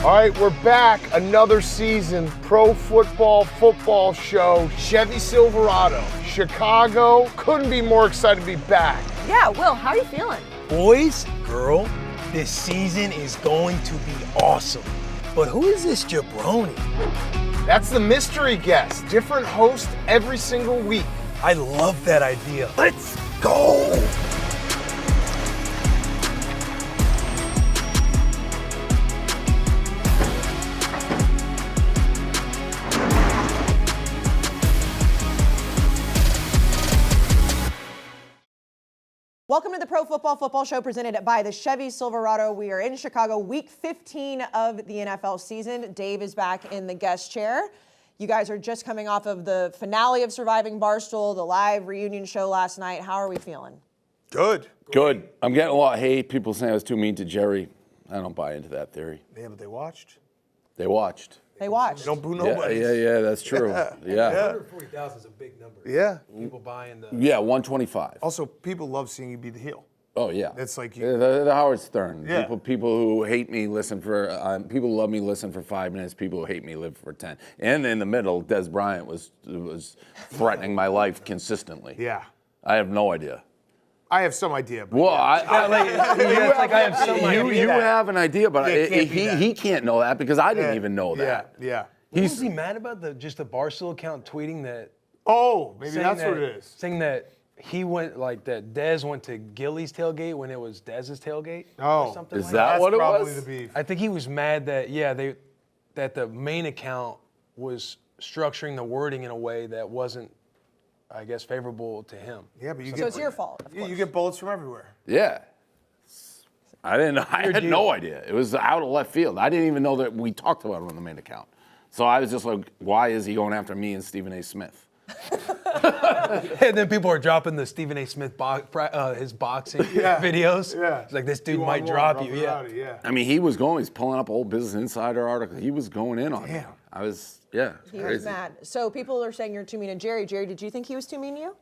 All right, we're back. Another season. Pro football show. Chevy Silverado. Chicago. Couldn't be more excited to be back. Yeah, Will, how are you feeling? Boys, girl, this season is going to be awesome. But who is this jabroni? That's the mystery guest. Different host every single week. I love that idea. Let's go! Welcome to the Pro Football Show presented by the Chevy Silverado. We are in Chicago, week 15 of the NFL season. Dave is back in the guest chair. You guys are just coming off of the finale of Surviving Barstool, the live reunion show last night. How are we feeling? Good. Good. I'm getting a lot of hate. People saying I was too mean to Jerry. I don't buy into that theory. Yeah, but they watched. They watched. They watched. Don't boo nobody. Yeah, that's true. Yeah. 140,000 is a big number. Yeah. People buying the. Yeah, 125. Also, people love seeing you be the heel. Oh, yeah. It's like you. The Howard Stern. Yeah. People who hate me listen for, people who love me listen for 5 minutes. People who hate me live for 10. And in the middle, Des Bryant was threatening my life consistently. Yeah. I have no idea. I have some idea. But Well, I have some idea. you have an idea, but Yeah, he can't know that because I didn't even know that. Yeah. What was he mad about? Just the Barstool account tweeting that. Oh, maybe that's what it is. Saying that he went, that Dez went to Gilly's tailgate when it was Dez's tailgate. Oh. Or something Is like that That's what it probably was? the beef. I think he was mad that, that the main account was structuring the wording in a way that wasn't, I guess, favorable to him. Yeah, but you So get it's your fault, of Yeah, course. you get bullets from everywhere. Yeah. I didn't know. I had no idea. It was out of left field. I didn't even know that we talked about it on the main account. So I was just like, why is he going after me and Stephen A. Smith? And then people are dropping the Stephen A. Smith his boxing videos. Yeah. It's like, this dude You might want drop more, you. rough Yeah. and rowdy, yeah. I mean, he's pulling up old Business Insider articles. He was going in on me. I was, He crazy. was mad. So people are saying you're too mean to Jerry. Jerry, did you think he was too mean to you?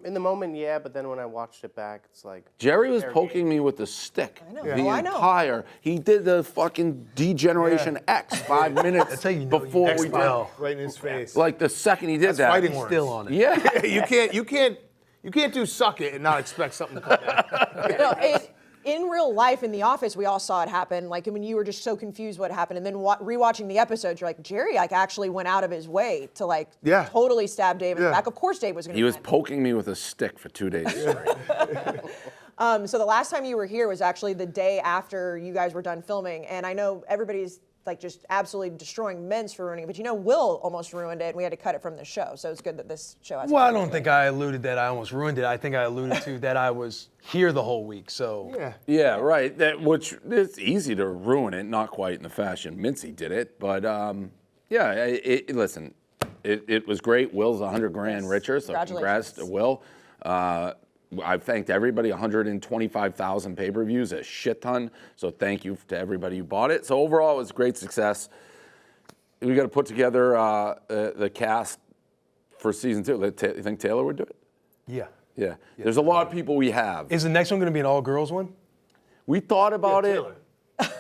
In the moment, yeah, but then when I watched it back, it's like Jerry was poking me with a stick. I know. The Oh, I know. entire, he did the fucking Degeneration X 5 minutes That's how you know before we did. X-File. Right in his face. Like the second he did that. fighting He's words. still on it. Yeah. you can't do suck it and not expect something to come back. No, in real life, in the office, we all saw it happen. Like, I mean, you were just so confused what happened. And then rewatching the episodes, you're like, Jerry, actually went out of his way to, totally stab Dave in the back. Of course Dave was going to He was poking me with a stick for 2 days straight. So the last time you were here was actually the day after you guys were done filming. And I know everybody's, just absolutely destroying Men's for ruining it. But Will almost ruined it, and we had to cut it from the show. So it's good that this show has. Well, I don't think I alluded that I almost ruined it. I think I alluded to that I was here the whole week. So Yeah, right. Which it's easy to ruin it, not quite in the fashion Mincy did it, but listen, it was great. Will's $100,000 richer, so congrats to Will. I've thanked everybody. 125,000 pay-per-views, a shit ton. So thank you to everybody who bought it. So overall, it was a great success. We got to put together the cast for season 2. You think Taylor would do it? yeah. There's a lot of people we have. Is the next one going to be an all-girls one? We thought about it. Taylor.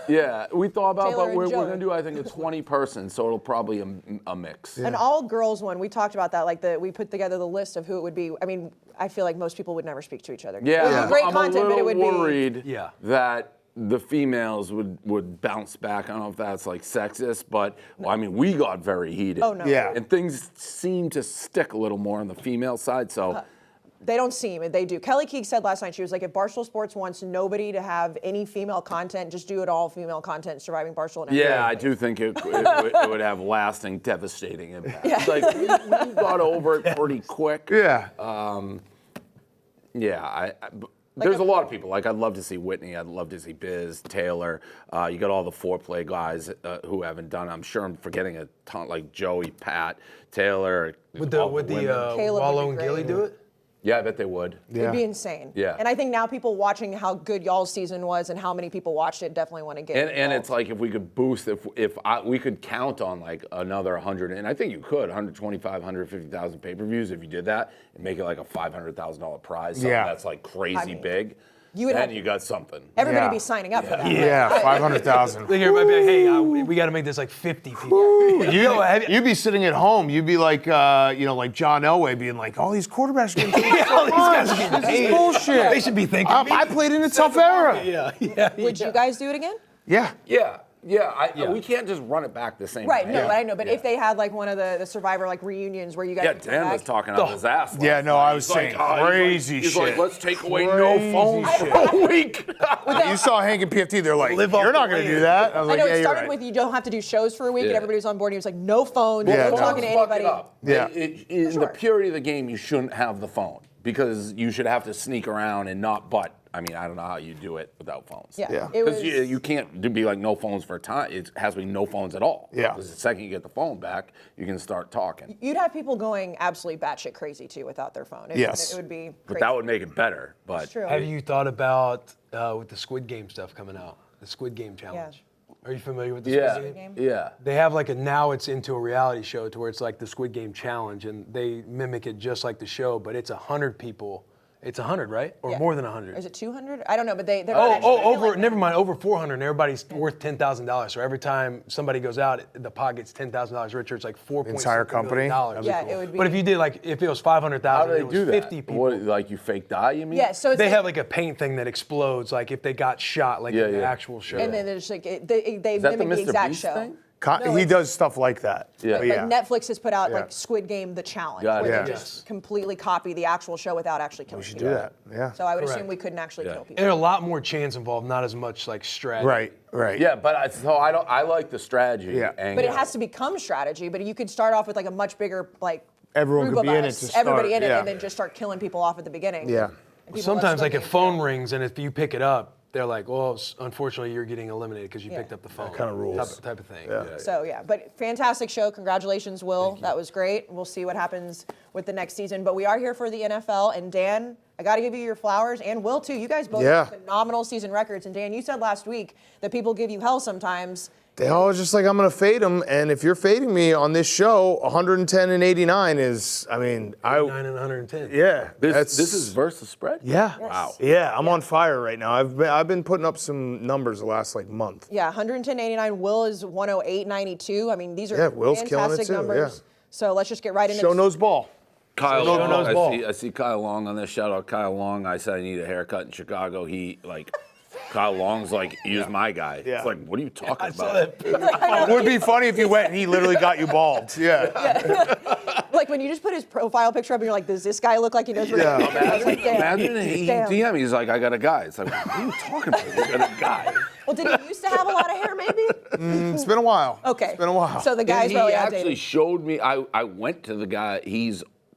Yeah, we thought about, Taylor but and we're Joey. going to do, I think, a 20-person, so it'll probably a mix. An all-girls one. We talked about that. We put together the list of who it would be. I mean, I feel like most people would never speak to each other. Yeah, It would be great I'm content, a but it little would be. worried that the females would bounce back. I don't know if that's sexist, but we got very heated. Oh, no. Yeah. And things seem to stick a little more on the female side, so. They don't seem it. They do. Kelly Keegan said last night, she was like, if Barstool Sports wants nobody to have any female content, just do it all female content, Surviving Barstool. And Yeah, I do think it would have lasting, devastating impact. We got over it pretty quick. Yeah. There's a lot of people. I'd love to see Whitney. I'd love to see Biz, Taylor. You got all the foreplay guys who haven't done it. I'm sure I'm forgetting a ton, like Joey, Pat, Taylor. Would all the women. Caleb Wallow would and be Gilly great. do it? Yeah, I bet they would. It'd be insane. Yeah. And I think now people watching how good y'all's season was and how many people watched it definitely want to get And involved. it's like if we could boost, we could count on another 100, and I think you could, 125, 150,000 pay-per-views if you did that and make it like a $500,000 prize. Something that's crazy big. You would then have you got something. everybody Yeah. be signing up for that. Yeah, 500,000. Like everybody be like, hey, we got to make this like 50 people. You'd be sitting at home. You'd be like, like John Elway being like, all these quarterbacks are getting paid so much. This is bullshit. They should be thinking. I played in a tough era. Yeah. Would you guys do it again? Yeah. Yeah. We can't just run it back the same Right, way. no, I know, but if they had like one of the Survivor like reunions where you guys Yeah, would come Dan back, was talking out his ass. last Yeah, no, night. I was He's like, saying oh, crazy he's shit. like, let's take away Crazy no phones shit. for a week. You saw Hank and PFT, they're like, Live off you're not the going to land. do that. I was I like, know yeah, it you're started right. with you don't have to do shows for a week, and Yeah. everybody was on board. And he was like, no phones, Yeah, no no. talking to Fuck it anybody. up. Yeah. In Sure. the purity of the game, you shouldn't have the phone because you should have to sneak around and not butt. I mean, I don't know how you do it without phones. Yeah, Yeah. it was. Because you can't be like no phones for a time. It has to be no phones at all. Yeah. Because the second you get the phone back, you can start talking. You'd have people going absolutely batshit crazy too without their phone. Yes. It would be crazy. But that would make it better. But It's true. Have you thought about with the Squid Game stuff coming out? The Squid Game challenge. Are you familiar with the Squid Game? Yeah. They have like now it's into a reality show to where it's like the Squid Game challenge, and they mimic it just like the show, but it's 100 people. It's 100, right? Or Yeah. more than 100? Is it 200? I don't know, but they're Never mind, over 400, and everybody's worth $10,000. So every time somebody goes out, the pot gets $10,000 richer. It's like $4 Entire company? Yeah, it would be. But if you did if it was 500,000, How do they it was do that? 50 people. What, like you fake die, you mean? Yeah, so it's They like, have like a paint thing that explodes, like if they got shot, like in the actual show. and then there's like they Is that the mimic the Mr. exact Beast show. thing? He does stuff like that. Yeah. But Like Netflix has put out Yeah. like Squid Game the challenge, Got where it. they Yeah. just completely copy the actual show without actually killing people. do that. Yeah. So I would Correct. assume we couldn't actually kill people. There are a lot more chance involved, not as much like strategy. Right. Yeah, but I like the strategy. Yeah. angle. But it has to become strategy. But you could start off with like a much bigger like Everyone group could of be in it us, to start, everybody in it, yeah. and then just start killing people off at the beginning. Yeah. And people Sometimes let like Squid if Game phone fail. rings and if you pick it up, they're like, well, unfortunately you're getting eliminated because you Yeah. picked up the phone. kinda rules. Type of thing. Yeah. So yeah, but fantastic show. Congratulations, Will. That was great. We'll see what happens with the next season. But we are here for the NFL. And Dan, I got to give you your flowers, and Will too. You guys both have phenomenal season records. And Dan, you said last week that people give you hell sometimes. They all just like, I'm going to fade them. And if you're fading me on this show, 110 and 89 is, 9 and 110. yeah. This is versus spread? Yeah. Wow. Yeah, I'm on fire right now. I've been putting up some numbers the last month. Yeah, 110.89. Will is 108.92. I mean, these are Will's killing it fantastic too, numbers. yeah. So let's just get right into Show knows ball. Kyle Show Long, knows ball. I see Kyle Long on this. Shout out Kyle Long. I said I need a haircut in Chicago. Kyle Long's like, he was my guy. Yeah. It's like, what are you talking saw about? It would be funny if you went and he literally got you bald. Yeah. like when you just put his profile picture up and you're like, does this guy look like he knows what Yeah. he's doing? I was like, damn. Imagine he Damn. DM, he's like, I got a guy. It's like, what are you talking about? You got a guy. Well, did he used to have a lot of hair, maybe? It's been a while. Okay. It's been a while. So the guy's He really actually outdated. showed me, I went to the guy,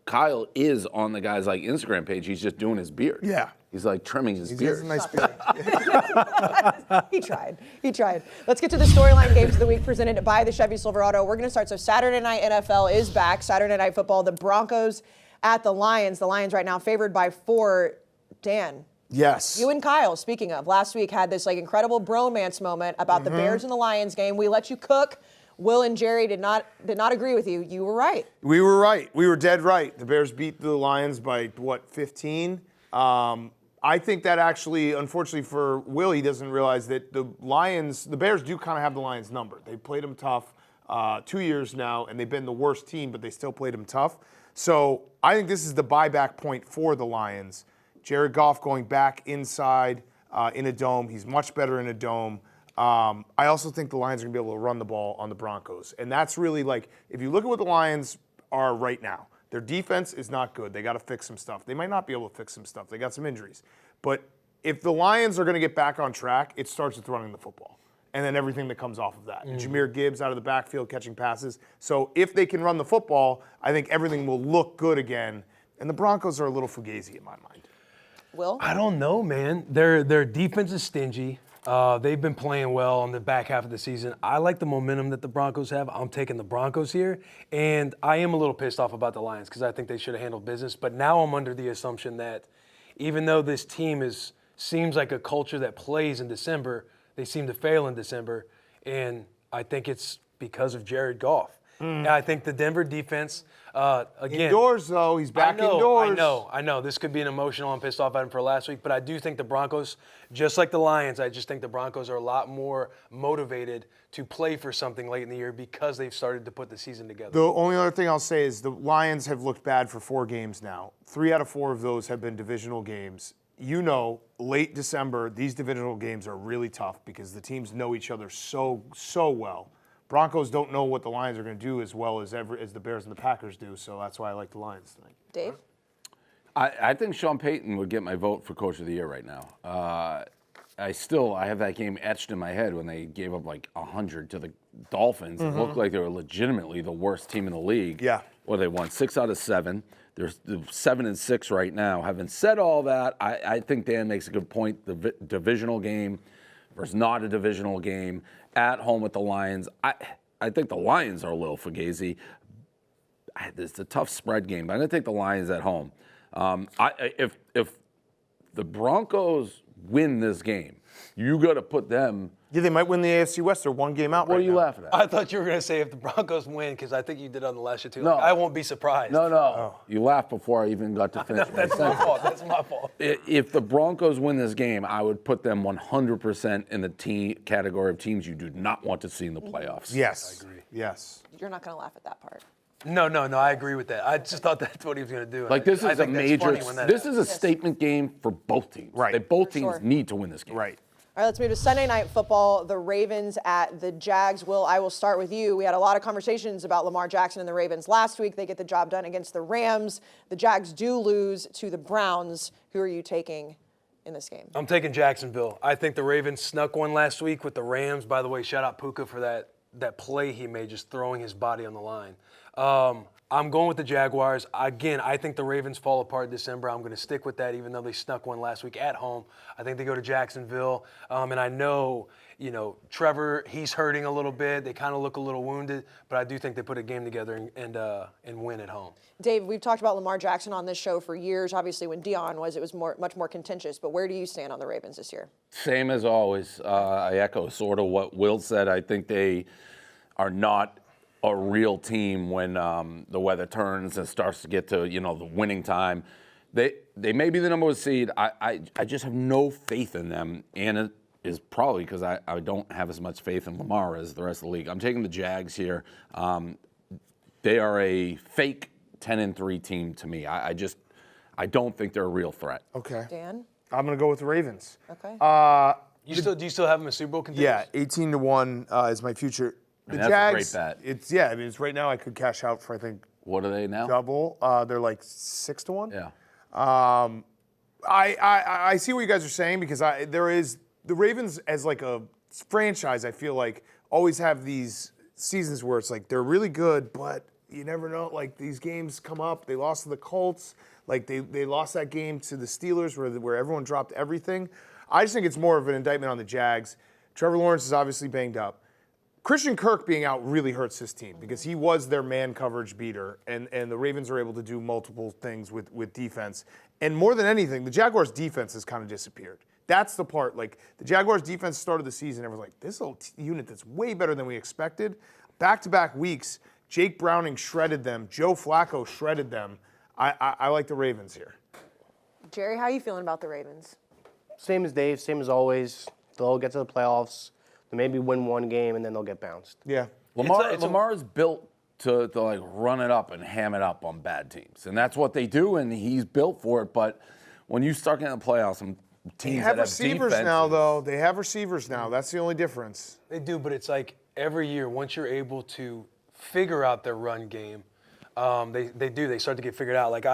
Kyle is on the guy's like Instagram page. He's just doing his beard. Yeah. He's like trimming his He has beard. a nice beard. He tried. Let's get to the storyline games of the week presented by the Chevy Silverado. We're going to start. So Saturday night NFL is back. Saturday night football. The Broncos at the Lions. The Lions right now favored by 4. Dan, Yes. you and Kyle, speaking of, last week had this like incredible bromance moment about the Bears and the Lions game. We let you cook. Will and Jerry did not agree with you. You were right. We were right. We were dead right. The Bears beat the Lions by, 15? I think that actually, unfortunately for Will, he doesn't realize that the Bears do kind of have the Lions numbered. They played them tough 2 years now, and they've been the worst team, but they still played them tough. So I think this is the buyback point for the Lions. Jared Goff going back inside in a dome. He's much better in a dome. I also think the Lions are going to be able to run the ball on the Broncos. And that's really like, if you look at what the Lions are right now, their defense is not good. They got to fix some stuff. They might not be able to fix some stuff. They got some injuries. But if the Lions are going to get back on track, it starts with running the football. And then everything that comes off of that. Jahmyr Gibbs out of the backfield catching passes. So if they can run the football, I think everything will look good again. And the Broncos are a little fugazi in my mind. Will? I don't know, man. Their defense is stingy. They've been playing well on the back half of the season. I like the momentum that the Broncos have. I'm taking the Broncos here. And I am a little pissed off about the Lions because I think they should have handled business. But now I'm under the assumption that even though this team seems like a culture that plays in December, they seem to fail in December. And I think it's because of Jared Goff. And I think the Denver defense, again. Indoors, though. He's back indoors. I know. This could be an emotional and pissed off item for last week, but I do think the Broncos, just like the Lions, I just think the Broncos are a lot more motivated to play for something late in the year because they've started to put the season together. The only other thing I'll say is the Lions have looked bad for 4 games now. 3 out of 4 of those have been divisional games. You know, late December, these divisional games are really tough because the teams know each other so well. Broncos don't know what the Lions are going to do as well as the Bears and the Packers do, so that's why I like the Lions tonight. Dave? I think Sean Payton would get my vote for Coach of the Year right now. I have that game etched in my head when they gave up like 100 to the Dolphins. It looked like they were legitimately the worst team in the league. Yeah. Well, they won 6 out of 7. They're 7-6 right now. Having said all that, I think Dan makes a good point. The divisional game versus not a divisional game at home with the Lions. I think the Lions are a little fugazi. It's a tough spread game, but I'm going to take the Lions at home. If the Broncos win this game, you got to put them. Yeah, they might win the AFC West. They're 1 game out What right are you now. laughing at? I thought you were going to say if the Broncos win, because I think you did on the last show too. No. Like, I won't be surprised. No. You laughed before I even got to finish. That's my fault. That's my fault. If the Broncos win this game, I would put them 100% in the category of teams you do not want to see in the playoffs. Yes. I agree. Yes. You're not going to laugh at that part. No, I agree with that. I just thought that's what he was going to do. Like this I is a think that's major. funny when that This happens. is a statement game for both teams. Right. Both For teams sure. need to win this game. Right. All right, let's move to Sunday Night Football. The Ravens at the Jags. Will, I will start with you. We had a lot of conversations about Lamar Jackson and the Ravens last week. They get the job done against the Rams. The Jags do lose to the Browns. Who are you taking in this game? I'm taking Jacksonville. I think the Ravens snuck one last week with the Rams. By the way, shout out Puka for that play he made, just throwing his body on the line. I'm going with the Jaguars. Again, I think the Ravens fall apart in December. I'm going to stick with that, even though they snuck one last week at home. I think they go to Jacksonville. And I know, Trevor, he's hurting a little bit. They kind of look a little wounded, but I do think they put a game together and win at home. Dave, we've talked about Lamar Jackson on this show for years. Obviously, when Deion was, it was much more contentious. But where do you stand on the Ravens this year? Same as always. I echo sort of what Will said. I think they are not a real team when the weather turns and starts to get to the winning time. They may be the number 1 seed. I just have no faith in them, and it is probably because I don't have as much faith in Lamar as the rest of the league. I'm taking the Jags here. They are a fake 10-3 team to me. I don't think they're a real threat. Okay. Dan? I'm going to go with the Ravens. Okay. Do you still have them as Super Bowl contenders? Yeah, 18-1 is my future. The that's Jags, a great bet. It's right now I could cash out for I think What are they now? double. They're like 6-1. Yeah. I see what you guys are saying because the Ravens as like a franchise, I feel like always have these seasons where it's like they're really good, but you never know. Like these games come up. They lost to the Colts. Like they lost that game to the Steelers where everyone dropped everything. I just think it's more of an indictment on the Jags. Trevor Lawrence is obviously banged up. Christian Kirk being out really hurts his team because he was their man coverage beater, and the Ravens are able to do multiple things with defense. And more than anything, the Jaguars' defense has kind of disappeared. That's the part. Like, the Jaguars' defense started the season, everyone's like, this is a unit that's way better than we expected. Back-to-back weeks, Jake Browning shredded them. Joe Flacco shredded them. I like the Ravens here. Jerry, how are you feeling about the Ravens? Same as Dave, same as always. They'll get to the playoffs. They maybe win 1 game, and then they'll get bounced. Yeah. Lamar's built to like run it up and ham it up on bad teams, and that's what they do, and he's built for it. But when you start getting the playoffs, and teams They have that receivers defenses, now, though. They have receivers now. That's the only difference. They do, but it's like every year, once you're able to figure out their run game, they start to get figured out. Like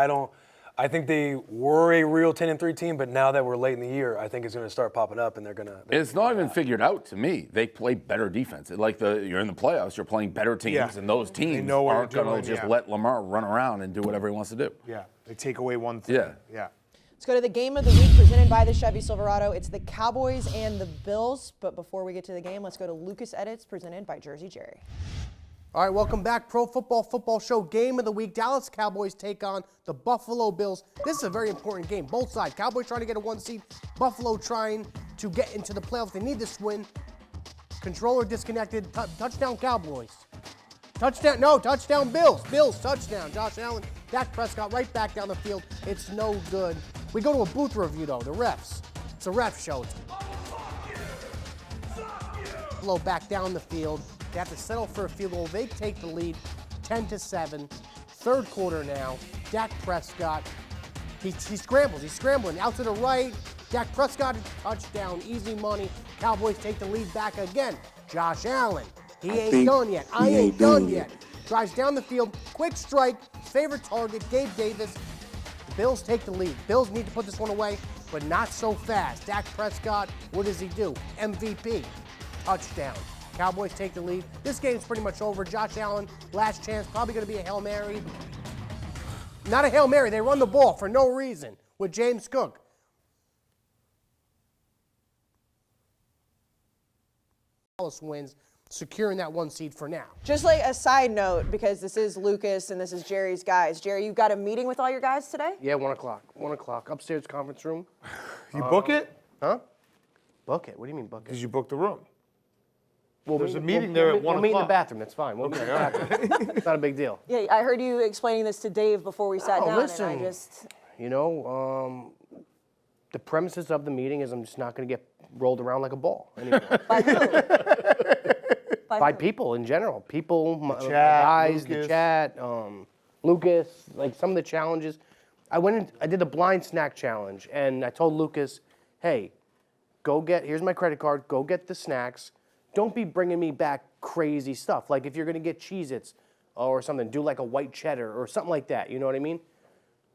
I think they were a real 10-3 team, but now that we're late in the year, I think it's going to start popping up, and they're It's not even figured out to me. They play better defense. Like you're in the playoffs, you're playing better teams, Yeah. and those teams know what aren't you're going to doing, just yeah. let Lamar run around and do whatever he wants to do. Yeah. They take away one thing. Yeah. Let's go to the game of the week presented by the Chevy Silverado. It's the Cowboys and the Bills. But before we get to the game, let's go to Lucas Edits presented by Jersey Jerry. All right, welcome back. Pro Football Show Game of the Week. Dallas Cowboys take on the Buffalo Bills. This is a very important game. Both sides. Cowboys trying to get a 1 seed. Buffalo trying to get into the playoffs. They need this win. Controller disconnected. Touchdown Cowboys. Touchdown. No, touchdown Bills. Bills, touchdown. Josh Allen. Dak Prescott right back down the field. It's no good. We go to a booth review, though. The refs. It's a ref show. Blow back down the field. They have to settle for a field goal. They take the lead 10-7. Third quarter now. Dak Prescott. He scrambles. He's scrambling. Out to the right. Dak Prescott, touchdown. Easy money. Cowboys take the lead back again. Josh Allen. He ain't done yet. I ain't done yet. Drives down the field. Quick strike. Favorite target. Gabe Davis. Bills take the lead. Bills need to put this one away, but not so fast. Dak Prescott, what does he do? MVP. Touchdown. Cowboys take the lead. This game's pretty much over. Josh Allen, last chance. Probably going to be a Hail Mary. Not a Hail Mary. They run the ball for no reason with James Cook. Dallas wins, securing that 1 seed for now. Just like a side note, because this is Lucas and this is Jerry's guys. Jerry, you've got a meeting with all your guys today? Yeah, 1 o'clock. 1 o'clock. Upstairs conference room. You book it? Huh? Book it? What do you mean book it? Because you booked the room. Well, There's a meeting there at 1 We'll meet in the o'clock. bathroom. That's fine. We'll meet in the bathroom. It's not a big deal. Yeah, I heard you explaining this to Dave before we sat down. Listen. And I just... You know, the premises of the meeting is I'm just not going to get rolled around like a ball anymore. By who? By who? people in general. People, my chat, guys, Lucas. the chat, Lucas, like some of the challenges. I did the blind snack challenge, and I told Lucas, hey, here's my credit card, go get the snacks. Don't be bringing me back crazy stuff. Like if you're gonna get Cheez-Its or something, do like a white cheddar or something like that, you know what I mean?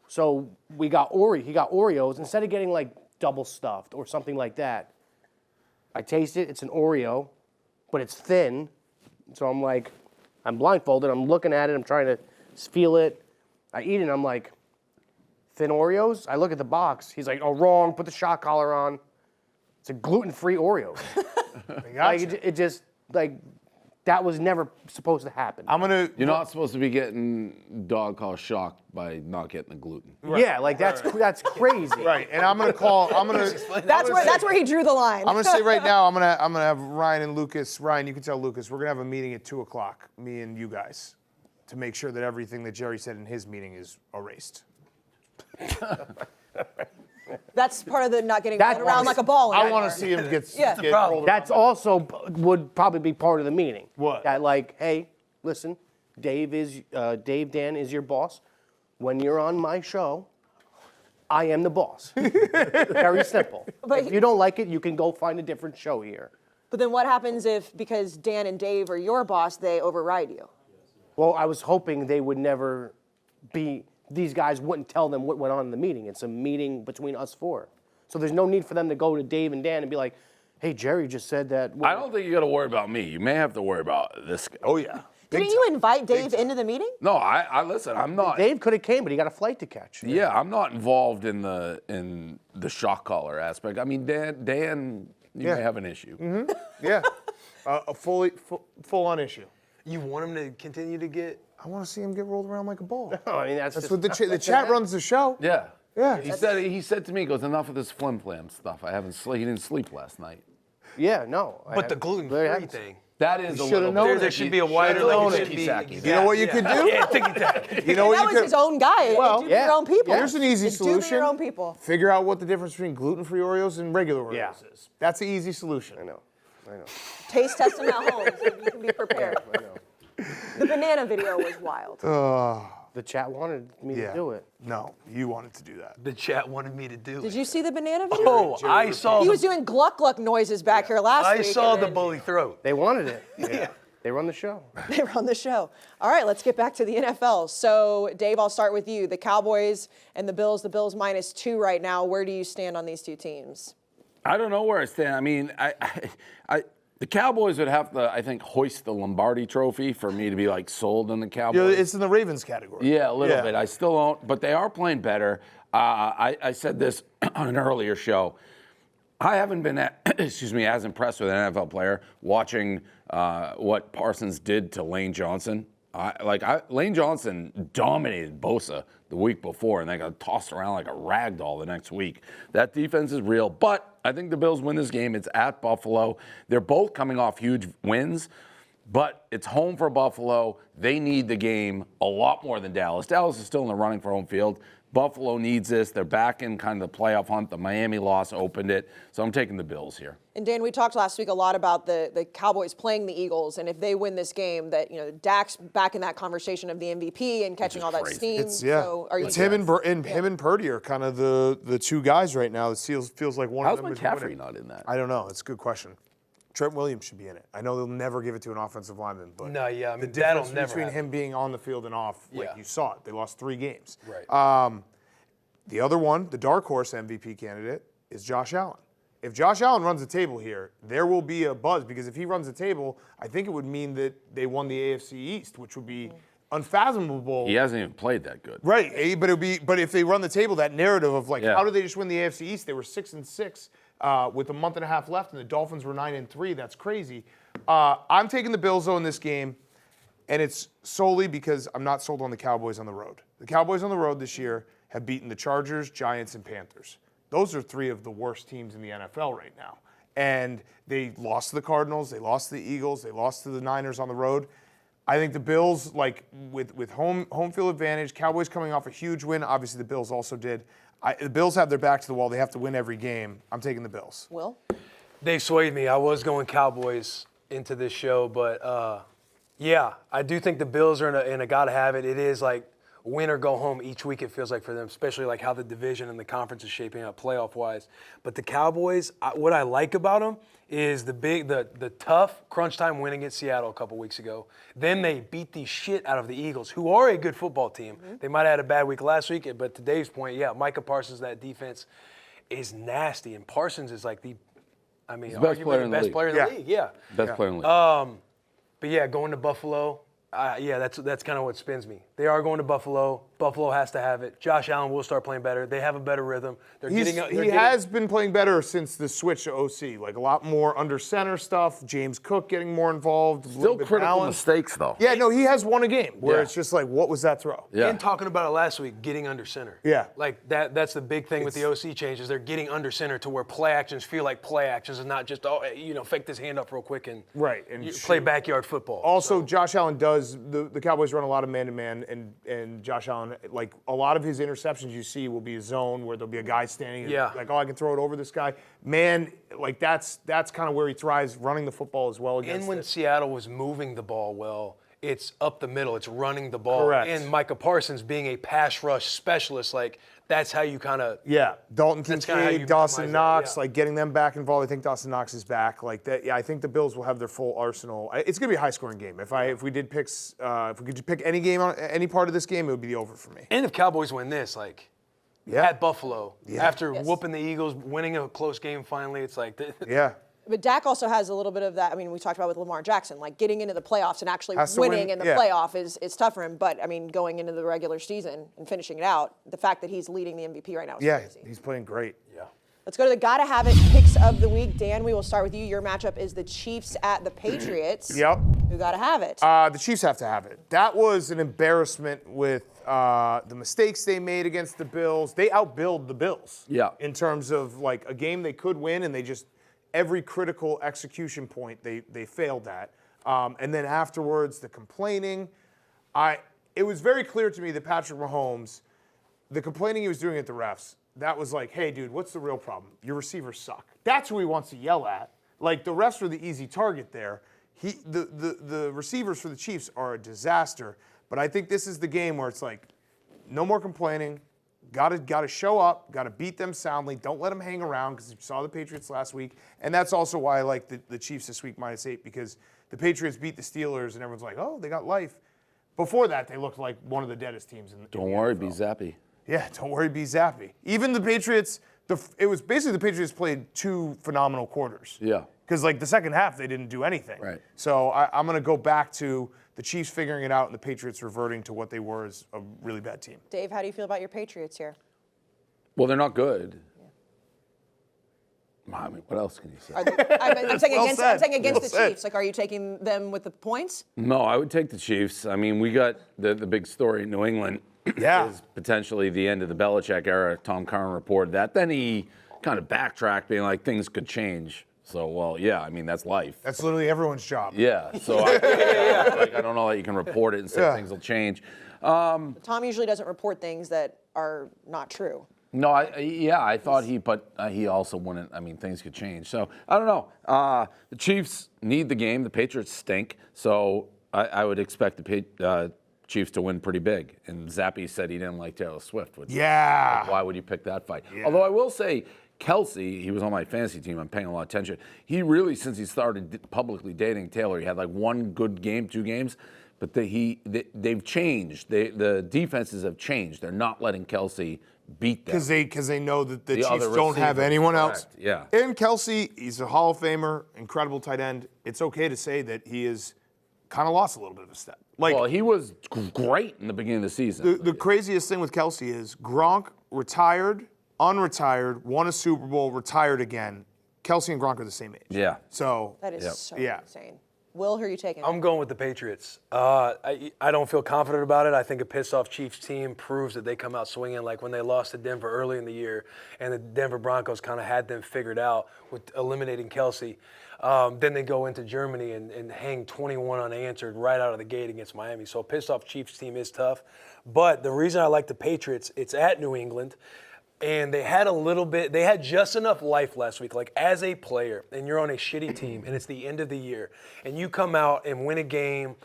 So he got Oreos. Instead of getting like double stuffed or something like that, I taste it, it's an Oreo, but it's thin. So I'm like, I'm blindfolded, I'm looking at it, I'm trying to feel it. I eat it, and I'm like, thin Oreos? I look at the box, he's like, oh, wrong, put the shock collar on. It's a gluten-free Oreo. Like, it just, like, that was never supposed to happen. You're not supposed to be getting dog call shocked by not getting the gluten. Yeah, like, that's crazy. Right, and I'm gonna call. That's where he drew the line. I'm gonna say right now. I'm gonna have Ryan and Lucas. Ryan, you can tell Lucas we're gonna have a meeting at 2 o'clock. Me and you guys, to make sure that everything that Jerry said in his meeting is erased. That's part of the not getting rolled around like a ball. I want to see him get rolled around. That's also would probably be part of the meeting. What? That like, hey, listen, Dave Dan is your boss. When you're on my show, I am the boss. Very simple. But if you don't like it, you can go find a different show here. But then what happens if, because Dan and Dave are your boss, they override you? Well, I was hoping they would never be. These guys wouldn't tell them what went on in the meeting. It's a meeting between us four. So there's no need for them to go to Dave and Dan and be like, hey, Jerry just said that. I don't think you got to worry about me. You may have to worry about this guy. Oh yeah. Didn't you invite Dave into the meeting? No, I listen. I'm not. Dave could have came, but he got a flight to catch. Yeah, I'm not involved in the shock collar aspect. I mean, Dan, you may have an issue. Mm-hmm. Yeah, a full on issue. You want him to continue to get? I want to see him get rolled around like a ball. No, I mean that's That's just, what the chat runs the show. Yeah. Yeah. He said to me, he goes, enough of this flim flam stuff. I haven't slept. He didn't sleep last night. Yeah, no. But the gluten-free thing. That is a should've little. known There should be a wider ticky-tacky. You know what you could do? Yeah, ticky-tack. You know what that you was could his own guy. Well, Do to your own people. Here's an easy Just do solution. to your own people. Figure out what the difference between gluten-free Oreos and regular Oreos is. That's an easy solution. I know. Taste test them at home so you can be prepared. I know. The banana video was wild. The chat wanted me to do it. No, you wanted to do that. The chat wanted me to do Did it. you see the banana video? Oh, I saw. He was doing gluck gluck noises back here last I week. saw and the then bully throat. They wanted it. Yeah. They run the show. They were on the show. All right, let's get back to the NFL. So, Dave, I'll start with you. The Cowboys and the Bills -2 right now. Where do you stand on these two teams? I don't know where I stand. I mean, the Cowboys would have to, I think, hoist the Lombardi Trophy for me to be like sold on the Cowboys. It's in the Ravens category. Yeah, a little bit. I still don't, but they are playing better. I said this on an earlier show. I haven't been, as impressed with an NFL player watching what Parsons did to Lane Johnson. Lane Johnson dominated Bosa the week before, and they got tossed around like a rag doll the next week. That defense is real, but I think the Bills win this game. It's at Buffalo. They're both coming off huge wins. But it's home for Buffalo. They need the game a lot more than Dallas. Dallas is still in the running for home field. Buffalo needs this. They're back in kind of the playoff hunt. The Miami loss opened it. So I'm taking the Bills here. And Dan, we talked last week a lot about the Cowboys playing the Eagles, and if they win this game, that Dak's back in that conversation of the MVP and catching all that steam. So are you him and Purdy are kind of the two guys right now. It feels like one How's of them is McCaffrey winning. not in that? I don't know. It's a good question. Trent Williams should be in it. I know they'll never give it to an offensive lineman, but No, yeah, I the mean, that'll difference never between happen. him being on the field and off, like Yeah. you saw it. They lost 3 games. Right. The other one, the dark horse MVP candidate, is Josh Allen. If Josh Allen runs the table here, there will be a buzz because if he runs the table, I think it would mean that they won the AFC East, which would be unfathomable. He hasn't even played that good. Right, but if they run the table, that narrative of like, Yeah. how did they just win the AFC East? They were 6-6 with a month and a half left, and the Dolphins were 9-3. That's crazy. I'm taking the Bills though in this game, and it's solely because I'm not sold on the Cowboys on the road. The Cowboys on the road this year have beaten the Chargers, Giants, and Panthers. Those are 3 of the worst teams in the NFL right now. And they lost to the Cardinals, they lost to the Eagles, they lost to the Niners on the road. I think the Bills, like with home field advantage, Cowboys coming off a huge win. Obviously, the Bills also did. The Bills have their back to the wall. They have to win every game. I'm taking the Bills. Will? They swayed me. I was going Cowboys into this show, but yeah, I do think the Bills are in a gotta have it. It is like win or go home each week, it feels like for them, especially like how the division and the conference is shaping up playoff-wise. But the Cowboys, what I like about them is the tough crunch time win against Seattle a couple weeks ago. Then they beat the shit out of the Eagles, who are a good football team. Mm-hmm. They might have had a bad week last week, but to Dave's point, yeah, Micah Parsons, that defense is nasty. And Parsons is like arguably the best player in the league. Yeah. Best player in the league. But yeah, going to Buffalo, that's kind of what spins me. They are going to Buffalo. Buffalo has to have it. Josh Allen will start playing better. They have a better rhythm. He has been playing better since the switch to OC. Like a lot more under center stuff. James Cook getting more involved. Still critical mistakes though. Yeah, no, he has won a game where it's just like, what was that throw? Yeah. And talking about it last week, getting under center. Yeah. Like that's the big thing with the OC changes. They're getting under center to where play actions feel like play actions and not just fake this hand up real quick and play backyard football. Also, Josh Allen does the Cowboys run a lot of man-to-man, and Josh Allen, like a lot of his interceptions you see will be a zone where there'll be a guy standing like, oh, I can throw it over this guy. Man, like that's kind of where he thrives, running the football as well against And when Seattle was moving the ball well, it's up the middle. It's running the ball. Correct. And Micah Parsons being a pass rush specialist, like that's how you kind of Dalton Kincaid, Dawson Knox, that, like getting them back involved. I think Dawson Knox is back. Like that, I think the Bills will have their full arsenal. It's going to be a high-scoring game. If we did picks, if we could pick any game on any part of this game, it would be the over for me. And if Cowboys win this, at Buffalo, after whooping the Eagles, winning a close game finally, it's like But Dak also has a little bit of that. I mean, we talked about with Lamar Jackson, like getting into the playoffs and actually winning in the playoff is tough for him. But I mean, going into the regular season and finishing it out, the fact that he's leading the MVP right now is crazy. He's playing great. Yeah. Let's go to the Gotta Have It picks of the week. Dan, we will start with you. Your matchup is the Chiefs at the Patriots. Yep. Who gotta have it? The Chiefs have to have it. That was an embarrassment with the mistakes they made against the Bills. They outbilled the Bills. Yeah. In terms of like a game they could win, and they just every critical execution point they failed at. And then afterwards, the complaining. It was very clear to me that Patrick Mahomes, the complaining he was doing at the refs, that was like, hey, dude, what's the real problem? Your receivers suck. That's who he wants to yell at. Like, the refs are the easy target there. The receivers for the Chiefs are a disaster. But I think this is the game where it's like, no more complaining. Got to show up. Got to beat them soundly. Don't let them hang around because you saw the Patriots last week. And that's also why I like the Chiefs this week -8 because the Patriots beat the Steelers and everyone's like, oh, they got life. Before that, they looked like one of the deadest teams in the Don't worry, be zappy. Yeah, don't worry, be zappy. Even the Patriots, it was basically the Patriots played 2 phenomenal quarters. Yeah. Because like the second half, they didn't do anything. Right. So I'm going to go back to the Chiefs figuring it out and the Patriots reverting to what they were as a really bad team. Dave, how do you feel about your Patriots here? Well, they're not good. I mean, what else can you say? I'm saying against the said. Chiefs. Like, are you taking them with the points? No, I would take the Chiefs. I mean, we got the big story in New England is potentially the end of the Belichick era. Tom Curran reported that. Then he kind of backtracked, being like, things could change. So, well, yeah, I mean, that's life. That's literally everyone's job. Yeah, so I don't know that you can report it and say things will change. Tom usually doesn't report things that are not true. No, I thought he also wouldn't. I mean, things could change. So I don't know. The Chiefs need the game. The Patriots stink. So I would expect the Chiefs to win pretty big. And Zappy said he didn't like Taylor Swift. Which, Yeah. why would you pick that fight? Yeah. Although I will say, Kayce, he was on my fantasy team. I'm paying a lot of attention. He really, since he started publicly dating Taylor, he had like one good game, 2 games. But they've changed. The defenses have changed. They're not letting Kayce beat them. Because they know that the Chiefs other don't have receivers, anyone else. correct, yeah. And Kayce, he's a Hall of Famer, incredible tight end. It's okay to say that he is kind of lost a little bit of a step. Like, Well, he was great in the beginning of the season. the craziest thing with Kayce is Gronk retired, unretired, won a Super Bowl, retired again. Kayce and Gronk are the same age. Yeah. So That is so Yeah. insane. Will, who are you taking? I'm going with the Patriots. I don't feel confident about it. I think a pissed-off Chiefs team proves that they come out swinging, like when they lost to Denver early in the year, and the Denver Broncos kind of had them figured out with eliminating Kayce. Then they go into Germany and hang 21 unanswered right out of the gate against Miami. So a pissed-off Chiefs team is tough. But the reason I like the Patriots, it's at New England. And they had just enough life last week. Like, as a player, and you're on a shitty team, and it's the end of the year, and you come out and win a game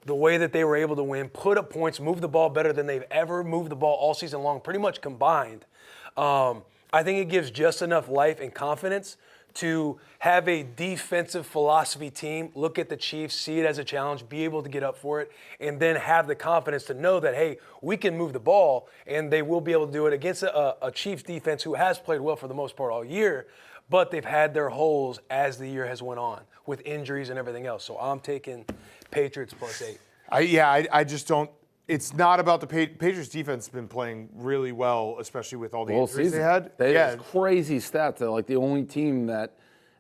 the way that they were able to win, put up points, move the ball better than they've ever moved the ball all season long, pretty much combined. I think it gives just enough life and confidence to have a defensive philosophy team, look at the Chiefs, see it as a challenge, be able to get up for it, and then have the confidence to know that, hey, we can move the ball, and they will be able to do it against a Chiefs defense who has played well for the most part all year, but they've had their holes as the year has went on with injuries and everything else. So I'm taking Patriots +8. I just don't. It's not about the Patriots defense has been playing really well, especially with all the injuries they had. They had crazy stats. They're like the only team that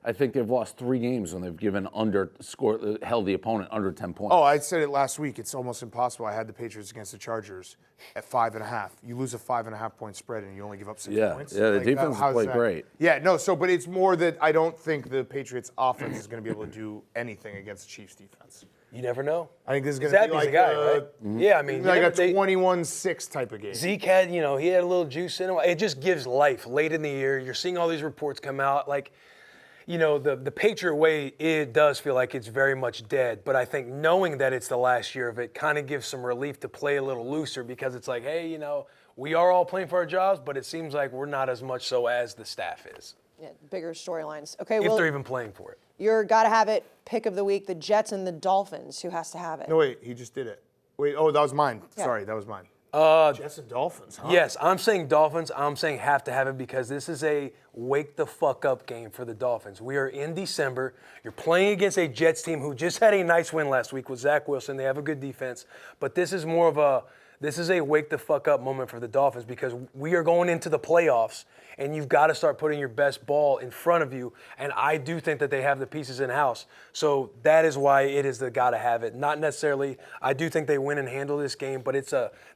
I think they've lost 3 games when they've given held the opponent under 10 points. Oh, I said it last week. It's almost impossible. I had the Patriots against the Chargers at 5.5. You lose a 5.5 point spread and you only give up 6 points. Yeah, the defense has played great. Yeah, no. So, but it's more that I don't think the Patriots offense is going to be able to do anything against the Chiefs defense. You never know. I think this is going to be like the guy, right? Yeah, I mean, like a 21-6 type of game. Zeke had, he had a little juice in him. It just gives life late in the year. You're seeing all these reports come out. Like, the Patriot way, it does feel like it's very much dead. But I think knowing that it's the last year of it kind of gives some relief to play a little looser because it's like, hey, we are all playing for our jobs, but it seems like we're not as much so as the staff is. Yeah, bigger storylines. Okay, if they're even playing for it. Your gotta-have-it pick of the week, the Jets and the Dolphins. Who has to have it? No, wait. He just did it. Wait. Oh, that was mine. Yeah. Sorry, that was mine. Jets and Dolphins, huh? Yes, I'm saying Dolphins. I'm saying have to have it because this is a wake the fuck up game for the Dolphins. We are in December. You're playing against a Jets team who just had a nice win last week with Zach Wilson. They have a good defense. But this is more of a wake the fuck up moment for the Dolphins because we are going into the playoffs and you've got to start putting your best ball in front of you. And I do think that they have the pieces in-house. So that is why it is the gotta have it. Not necessarily, I do think they win and handle this game, but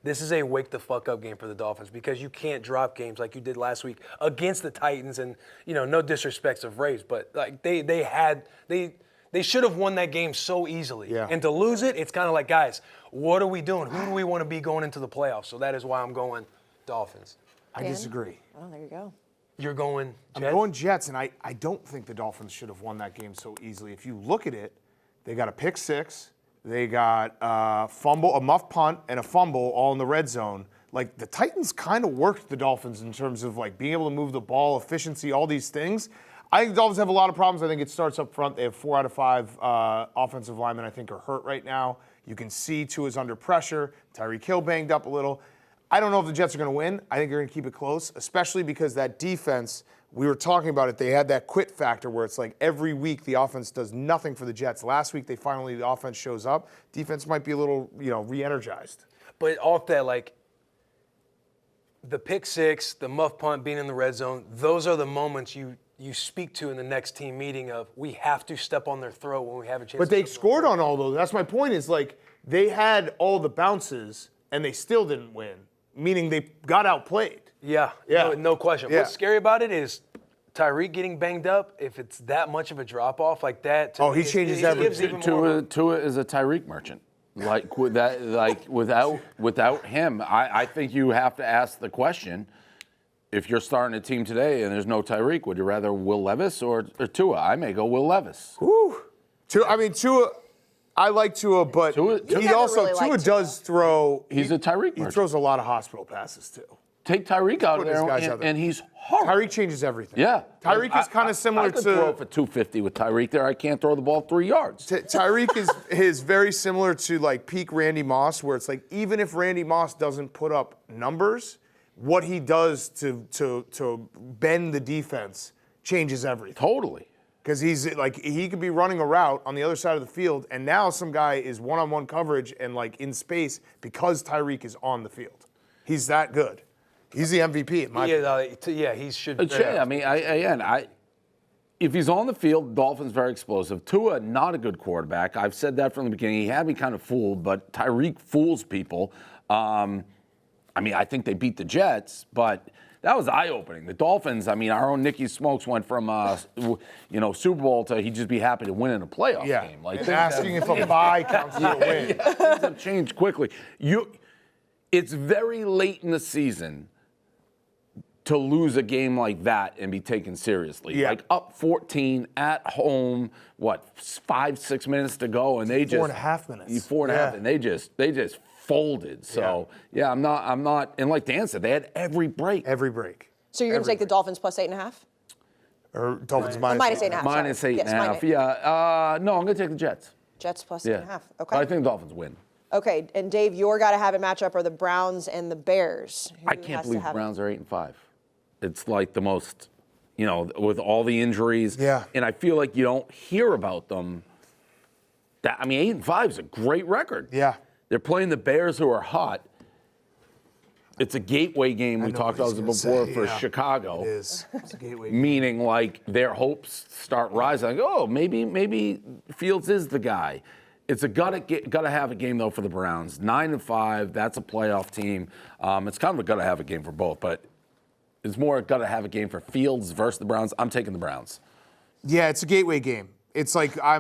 this is a wake the fuck up game for the Dolphins because you can't drop games like you did last week against the Titans and, no disrespects of Rays, but like they should have won that game so easily. Yeah. And to lose it, it's kind of like, guys, what are we doing? Who do we want to be going into the playoffs? So that is why I'm going Dolphins. I disagree. Oh, there you go. You're going Jets? I'm going Jets, and I don't think the Dolphins should have won that game so easily. If you look at it, they got a pick 6, they got a fumble, a muff punt, and a fumble all in the red zone. Like, the Titans kind of worked the Dolphins in terms of, like, being able to move the ball, efficiency, all these things. I think the Dolphins have a lot of problems. I think it starts up front. They have 4 out of 5 offensive linemen I think are hurt right now. You can see Tua's under pressure. Tyreek Hill banged up a little. I don't know if the Jets are going to win. I think they're going to keep it close, especially because that defense, we were talking about it, they had that quit factor where it's like every week the offense does nothing for the Jets. Last week the offense shows up. Defense might be a little, re-energized. But off that, like, the pick 6, the muff punt, being in the red zone, those are the moments you speak to in the next team meeting of we have to step on their throat when we have a chance. But they scored on all those. That's my point is, like, they had all the bounces and they still didn't win, meaning they got outplayed. Yeah. Yeah. No question. Yeah. What's scary about it is Tyreek getting banged up, if it's that much of a drop-off like that, to Oh, me, he changes it gives everything. even more. Tua is a Tyreek merchant. Like with that, like without him, I think you have to ask the question: if you're starting a team today and there's no Tyreek, would you rather Will Levis or Tua? I may go Will Levis. Whew. Tua. I like Tua, but Tua he never also really Tua liked does throw. He's a Tyreek He merchant. throws a lot of hospital passes too. Take Tyreek out of put his there, guys out there. and he's horrible. Tyreek changes everything. Yeah. Tyreek is kind of similar I could throw to. for 250 with Tyreek there. I can't throw the ball 3 yards. Tyreek is very similar to like peak Randy Moss, where it's like even if Randy Moss doesn't put up numbers, what he does to bend the defense changes everything. Totally. Because he's like he could be running a route on the other side of the field, and now some guy is one-on-one coverage and like in space because Tyreek is on the field. He's that good. He's the MVP in my opinion. Yeah, he should. I mean, if he's on the field, Dolphins very explosive. Tua, not a good quarterback. I've said that from the beginning. He had me kind of fooled, but Tyreek fools people. I mean, I think they beat the Jets, but that was eye-opening. The Dolphins, I mean, our own Nicky Smokes went from, Super Bowl to he'd just be happy to win in a playoff game. Like and asking if a bye counts as a win. Things have changed quickly. It's very late in the season to lose a game like that and be taken seriously. Yeah. Like up 14 at home, 5-6 minutes to go, and they just 4.5 minutes. 4.5, and they just folded. So I'm not, and like Dan said, they had every break. Every break. So you're going to take the Dolphins plus 8.5? Or Dolphins minus Minus 8.5. Minus sorry. 8.5. Yes, minus. Yeah. No, I'm going to take the Jets. Jets plus Yeah. 8.5. But Okay. I think the Dolphins win. Okay, and Dave, your got to have it matchup are the Browns and the Bears. Who I can't has to believe the have it? Browns are 8-5. It's like the most, with all the injuries. Yeah. And I feel like you don't hear about them. 8-5 is a great record. Yeah. They're playing the Bears, who are hot. It's a gateway game. We know talked what about he's it gonna before say, for yeah. Chicago. It is. It's a gateway. Meaning, like, their hopes start rising. Like, maybe Fields is the guy. It's a gotta have a game though for the Browns. 9-5. That's a playoff team. It's kind of a gotta have a game for both, but it's more a gotta have a game for Fields versus the Browns. I'm taking the Browns. Yeah, it's a gateway game. It's like I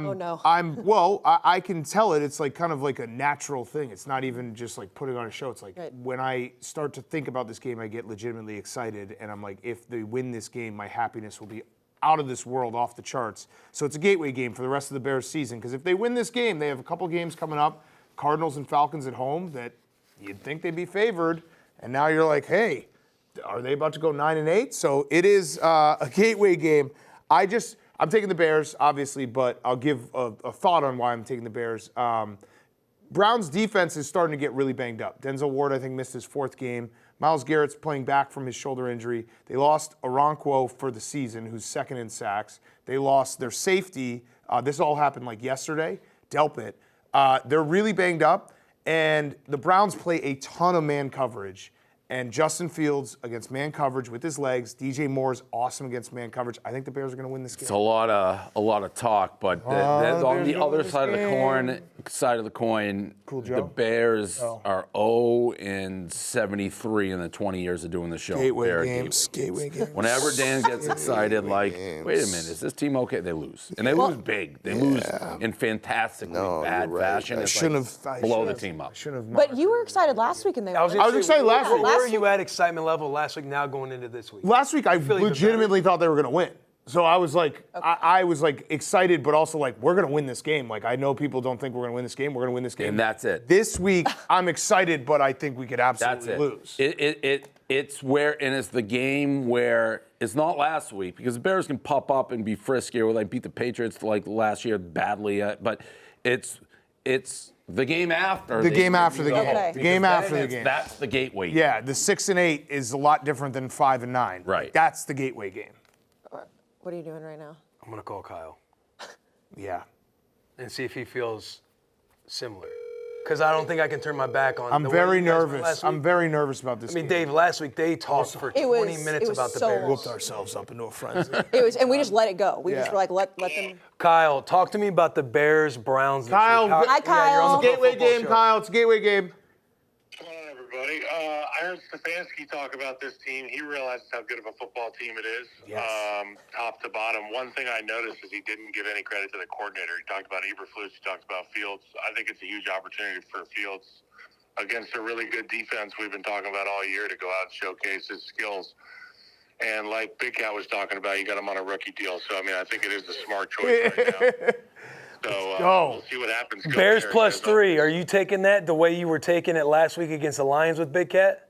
can tell it. It's like kind of like a natural thing. It's not even just like putting on a show. It's like when I start to think about this game, I get legitimately excited, and I'm like, if they win this game, my happiness will be out of this world, off the charts. So it's a gateway game for the rest of the Bears season, because if they win this game, they have a couple games coming up, Cardinals and Falcons at home, that you'd think they'd be favored, and now you're like, hey, are they about to go 9-8? So it is a gateway game. I'm taking the Bears, obviously, but I'll give a thought on why I'm taking the Bears. Browns' defense is starting to get really banged up. Denzel Ward, I think, missed his 4th game. Myles Garrett's playing back from his shoulder injury. They lost Okonkwo for the season, who's 2nd in sacks. They lost their safety. This all happened like yesterday, Delpit. They're really banged up, and the Browns play a ton of man coverage. And Justin Fields against man coverage with his legs. DJ Moore's awesome against man coverage. I think the Bears are going to win this game. It's a lot of talk, but on the other side of the coin, the Bears are 0-73 in the 20 years of doing the show. Gateway games. Whenever Dan gets excited, like, wait a minute, is this team okay? They lose, and they lose big. They lose in fantastically bad fashion. I It's shouldn't like have blow the team up. But you were excited last week, and they I was excited last week. Where are you at excitement level last week, now going into this week? Last week, I feel even legitimately thought they were going to win. So I was like, I was like excited, but also like, we're going to win this game. Like, I know people don't think we're going to win this game. We're going to win this game. And that's it. This week, I'm excited, but I think we could absolutely lose. It's the game where it's not last week, because the Bears can pop up and be friskier. Where they beat the Patriots like last year badly, but it's the game after. The game after the game. Okay. The game after the game. That's the gateway. Yeah, the 6-8 is a lot different than 5-9. Right. That's the gateway game. What are you doing right now? I'm going to call Kyle Yeah. and see if he feels similar. Because I don't think I can turn my back on I'm the way very you guys went nervous. last I'm week. very nervous about this I mean, game. Dave, last week they talked for 20 minutes was about the so Bears. Whooped ourselves up into a frenzy. And we just let it go. We just were like, let them. Kyle, talk to me about the Bears, Browns. Kyle, Hi, Yeah, you're on Kyle. the Gateway football game, show. Kyle. It's a gateway game. What's going on, everybody? everybody. I heard Stefanski talk about this team. He realizes how good of a football team it is, top to bottom. One thing I noticed is he didn't give any credit to the coordinator. He talked about Eberflus. He talked about Fields. I think it's a huge opportunity for Fields against a really good defense we've been talking about all year to go out and showcase his skills. And like Big Cat was talking about, you got him on a rookie deal. So, I mean, I think it is the smart choice right now. So we'll see what happens. Bears plus 3. Are you taking that the way you were taking it last week against the Lions with Big Cat?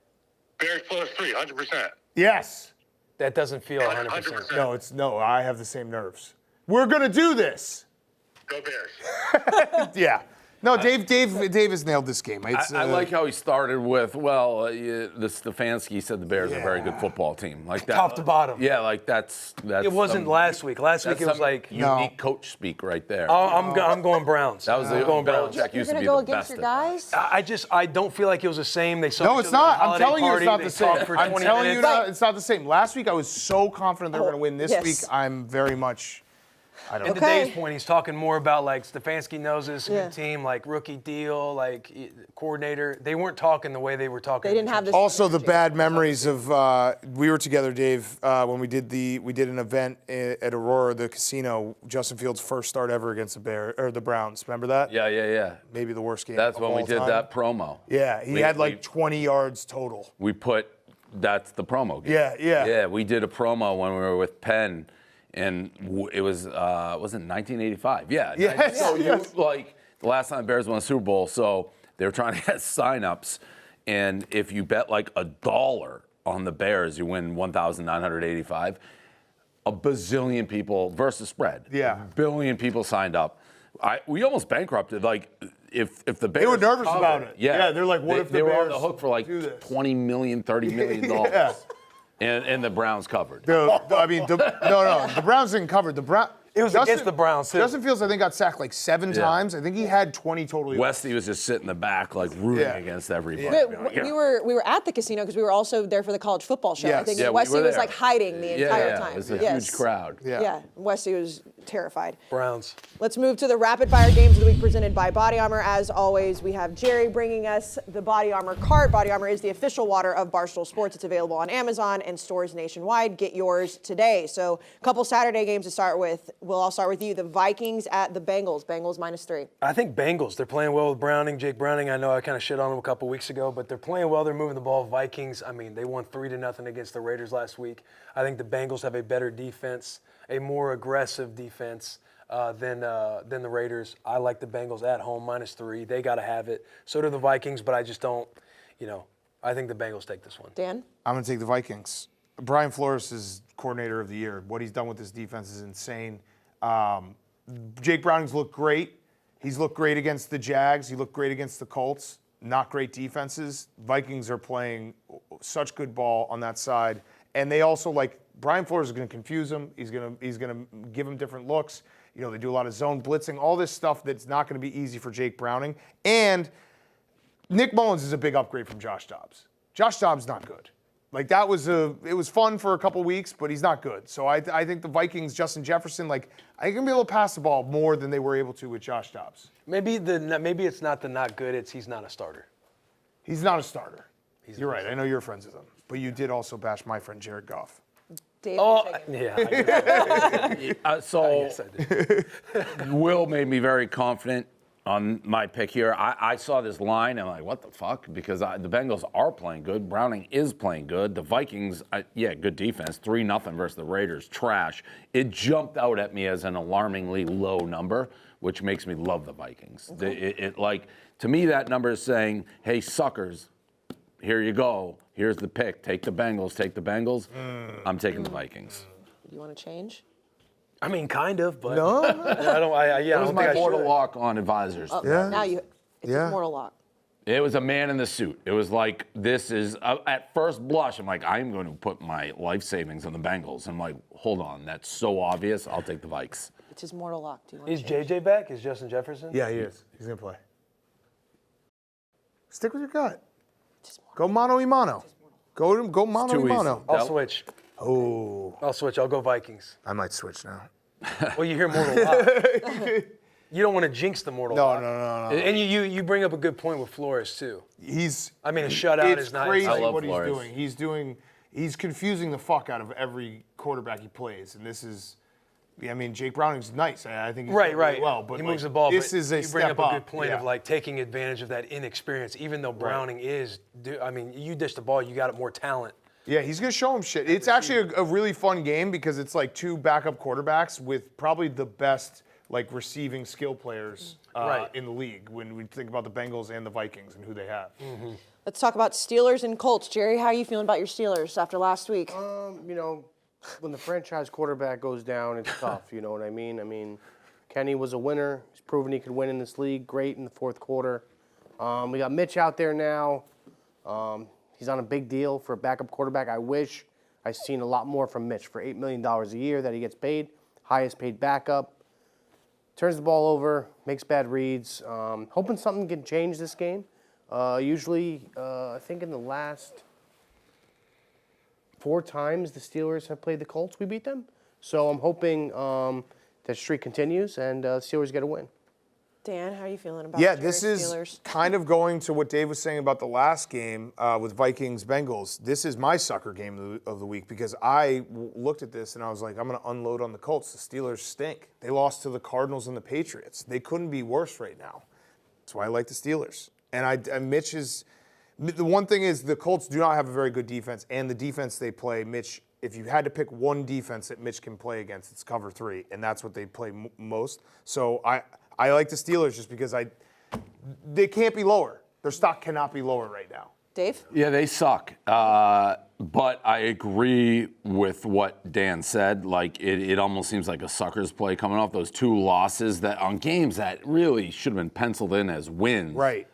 Bears plus 3, 100%. Yes. That doesn't feel 100%. 100%. No, I have the same nerves. We're going to do this. Go Bears. Yeah. No, Dave has nailed this game. I like how he started with, the Stefanski said the Bears are a very good football team. Like that, top to bottom. Yeah, like that's. It wasn't last week. Last week it was like unique coach speak right there. I'm going Browns. That was the going Browns. Belichick used to be go the against best your at that. guys? I don't feel like it was the same. They saw No, each it's other at not. a I'm holiday telling you, it's party. not They the same. talked for I'm 20 telling you, minutes. it's not the same. Last week, I was so confident they were going to win. This yes. week, I'm very much. I don't And know. to Okay. Dave's point, he's talking more about like Stefanski knows this Yeah. team, like rookie deal, like coordinator. They weren't talking the way they were talking. They didn't have this. Also, the bad memories of we were together, Dave, when we did an event at Aurora, the casino. Justin Fields' first start ever against the Browns. Remember that? Yeah. Maybe the worst game. That's of when we all did time. that promo. Yeah, he had like 20 yards total. That's the promo game. Yeah. Yeah, we did a promo when we were with Penn, and it was 1985. Yeah. Yes. So Yes. like the last time the Bears won a Super Bowl, so they were trying to get signups, and if you bet like $1 on the Bears, you win 1,985. A bazillion people versus spread. Yeah. A billion people signed up. We almost bankrupted. Like if the Bears They were nervous covered, about it. Yeah, They're like, what if the they were on Bears the hook for like do this? $20 million, $30 million. Yeah. And the Browns covered. No, the Browns didn't cover. It was against the Browns, too. Justin Fields, I think, got sacked like 7 times. I think he had 20 total yards. Westy was just sitting in the back, like rooting Yeah. against everybody. But we were at the casino because we were also there for the college football show. I Yes. think Yeah, we Wesley were was there. like hiding the entire time. It was a Yes. huge crowd. Yeah, Wesley was terrified. Browns. Let's move to the rapid fire games of the week presented by Body Armor. As always, we have Jerry bringing us the Body Armor cart. Body Armor is the official water of Barstool Sports. It's available on Amazon and stores nationwide. Get yours today. So a couple Saturday games to start with. I'll start with you. The Vikings at the Bengals. Bengals -3. I think Bengals. They're playing well with Browning, Jake Browning. I know I kind of shit on them a couple weeks ago, but they're playing well. They're moving the ball. Vikings, I mean, they won 3-0 against the Raiders last week. I think the Bengals have a better defense, a more aggressive defense than the Raiders. I like the Bengals at home -3. They got to have it. So do the Vikings, but I just don't, I think the Bengals take this one. Dan? I'm going to take the Vikings. Brian Flores is coordinator of the year. What he's done with this defense is insane. Jake Browning's looked great. He's looked great against the Jags. He looked great against the Colts. Not great defenses. Vikings are playing such good ball on that side. And they also, Brian Flores is going to confuse him. He's going to give him different looks. They do a lot of zone blitzing, all this stuff that's not going to be easy for Jake Browning. And Nick Mullins is a big upgrade from Josh Dobbs. Josh Dobbs not good. It was fun for a couple weeks, but he's not good. So I think the Vikings, Justin Jefferson, I think they're gonna be able to pass the ball more than they were able to with Josh Dobbs. Maybe it's not the not good, it's he's not a starter. He's not a starter. You're right. I know you're friends with him, but you did also bash my friend Jared Goff. Dave, Yeah. I guess I did. Will made me very confident on my pick here. I saw this line, and I'm like, what the fuck? Because the Bengals are playing good. Browning is playing good. The Vikings, good defense. 3-0 versus the Raiders. Trash. It jumped out at me as an alarmingly low number, which makes me love the Vikings. Okay. To me, that number is saying, hey, suckers, here you go. Here's the pick. Take the Bengals. Take the Bengals. I'm taking the Vikings. Do you want to change? I mean, kind of, but No? I don't. I don't think I Mortal should. lock on advisors. Yeah. Now it's Yeah. a mortal lock. It was a man in the suit. It was like, this is, at first blush, I'm like, I'm going to put my life savings on the Bengals. I'm like, hold on, that's so obvious. I'll take the Vikes. It's his mortal lock. Do you want Is to change? JJ back? Is Justin Jefferson? Yeah, he is. He's gonna play. Stick with your gut. Go mano y mano. Go mano too y mano. easy. I'll switch. Oh, I'll switch. I'll go Vikings. I might switch now. Well, you hear mortal lock. You don't want to jinx the mortal. No. And you bring up a good point with Flores too. A shutout is not. Crazy I love what Flores. he's doing. He's confusing the fuck out of every quarterback he plays, and this is. I mean, Jake Browning's nice. I think he's doing really well, but he moves the ball. This but is a you bring step up a good point yeah. of like taking advantage of that inexperience. Even though Browning is, you dish the ball, you got more talent. Yeah, he's going to show him shit. It's actually a really fun game because it's like two backup quarterbacks with probably the best like receiving skill players in the league when we think about the Bengals and the Vikings and who they have. Mm-hmm. Let's talk about Steelers and Colts. Jerry, how are you feeling about your Steelers after last week? When the franchise quarterback goes down, it's tough. You know what I mean? I mean, Kenny was a winner. He's proven he could win in this league. Great in the fourth quarter. We got Mitch out there now. He's on a big deal for a backup quarterback. I wish I seen a lot more from Mitch for $8 million a year that he gets paid. Highest paid backup. Turns the ball over, makes bad reads. Hoping something can change this game. Usually, I think in the last 4 times the Steelers have played the Colts, we beat them. So I'm hoping that streak continues and the Steelers get a win. Dan, how are you feeling about This is Steelers? kind of going to what Dave was saying about the last game with Vikings-Bengals. This is my sucker game of the week because I looked at this and I was like, I'm going to unload on the Colts. The Steelers stink. They lost to the Cardinals and the Patriots. They couldn't be worse right now. That's why I like the Steelers. And Mitch is – the one thing is the Colts do not have a very good defense, and the defense they play, Mitch, if you had to pick one defense that Mitch can play against, it's cover 3, and that's what they play most. So I like the Steelers just because they can't be lower. Their stock cannot be lower right now. Dave? Yeah, they suck. But I agree with what Dan said. Like, it almost seems like a sucker's play coming off those 2 losses that on games that really should have been penciled in as wins. Right.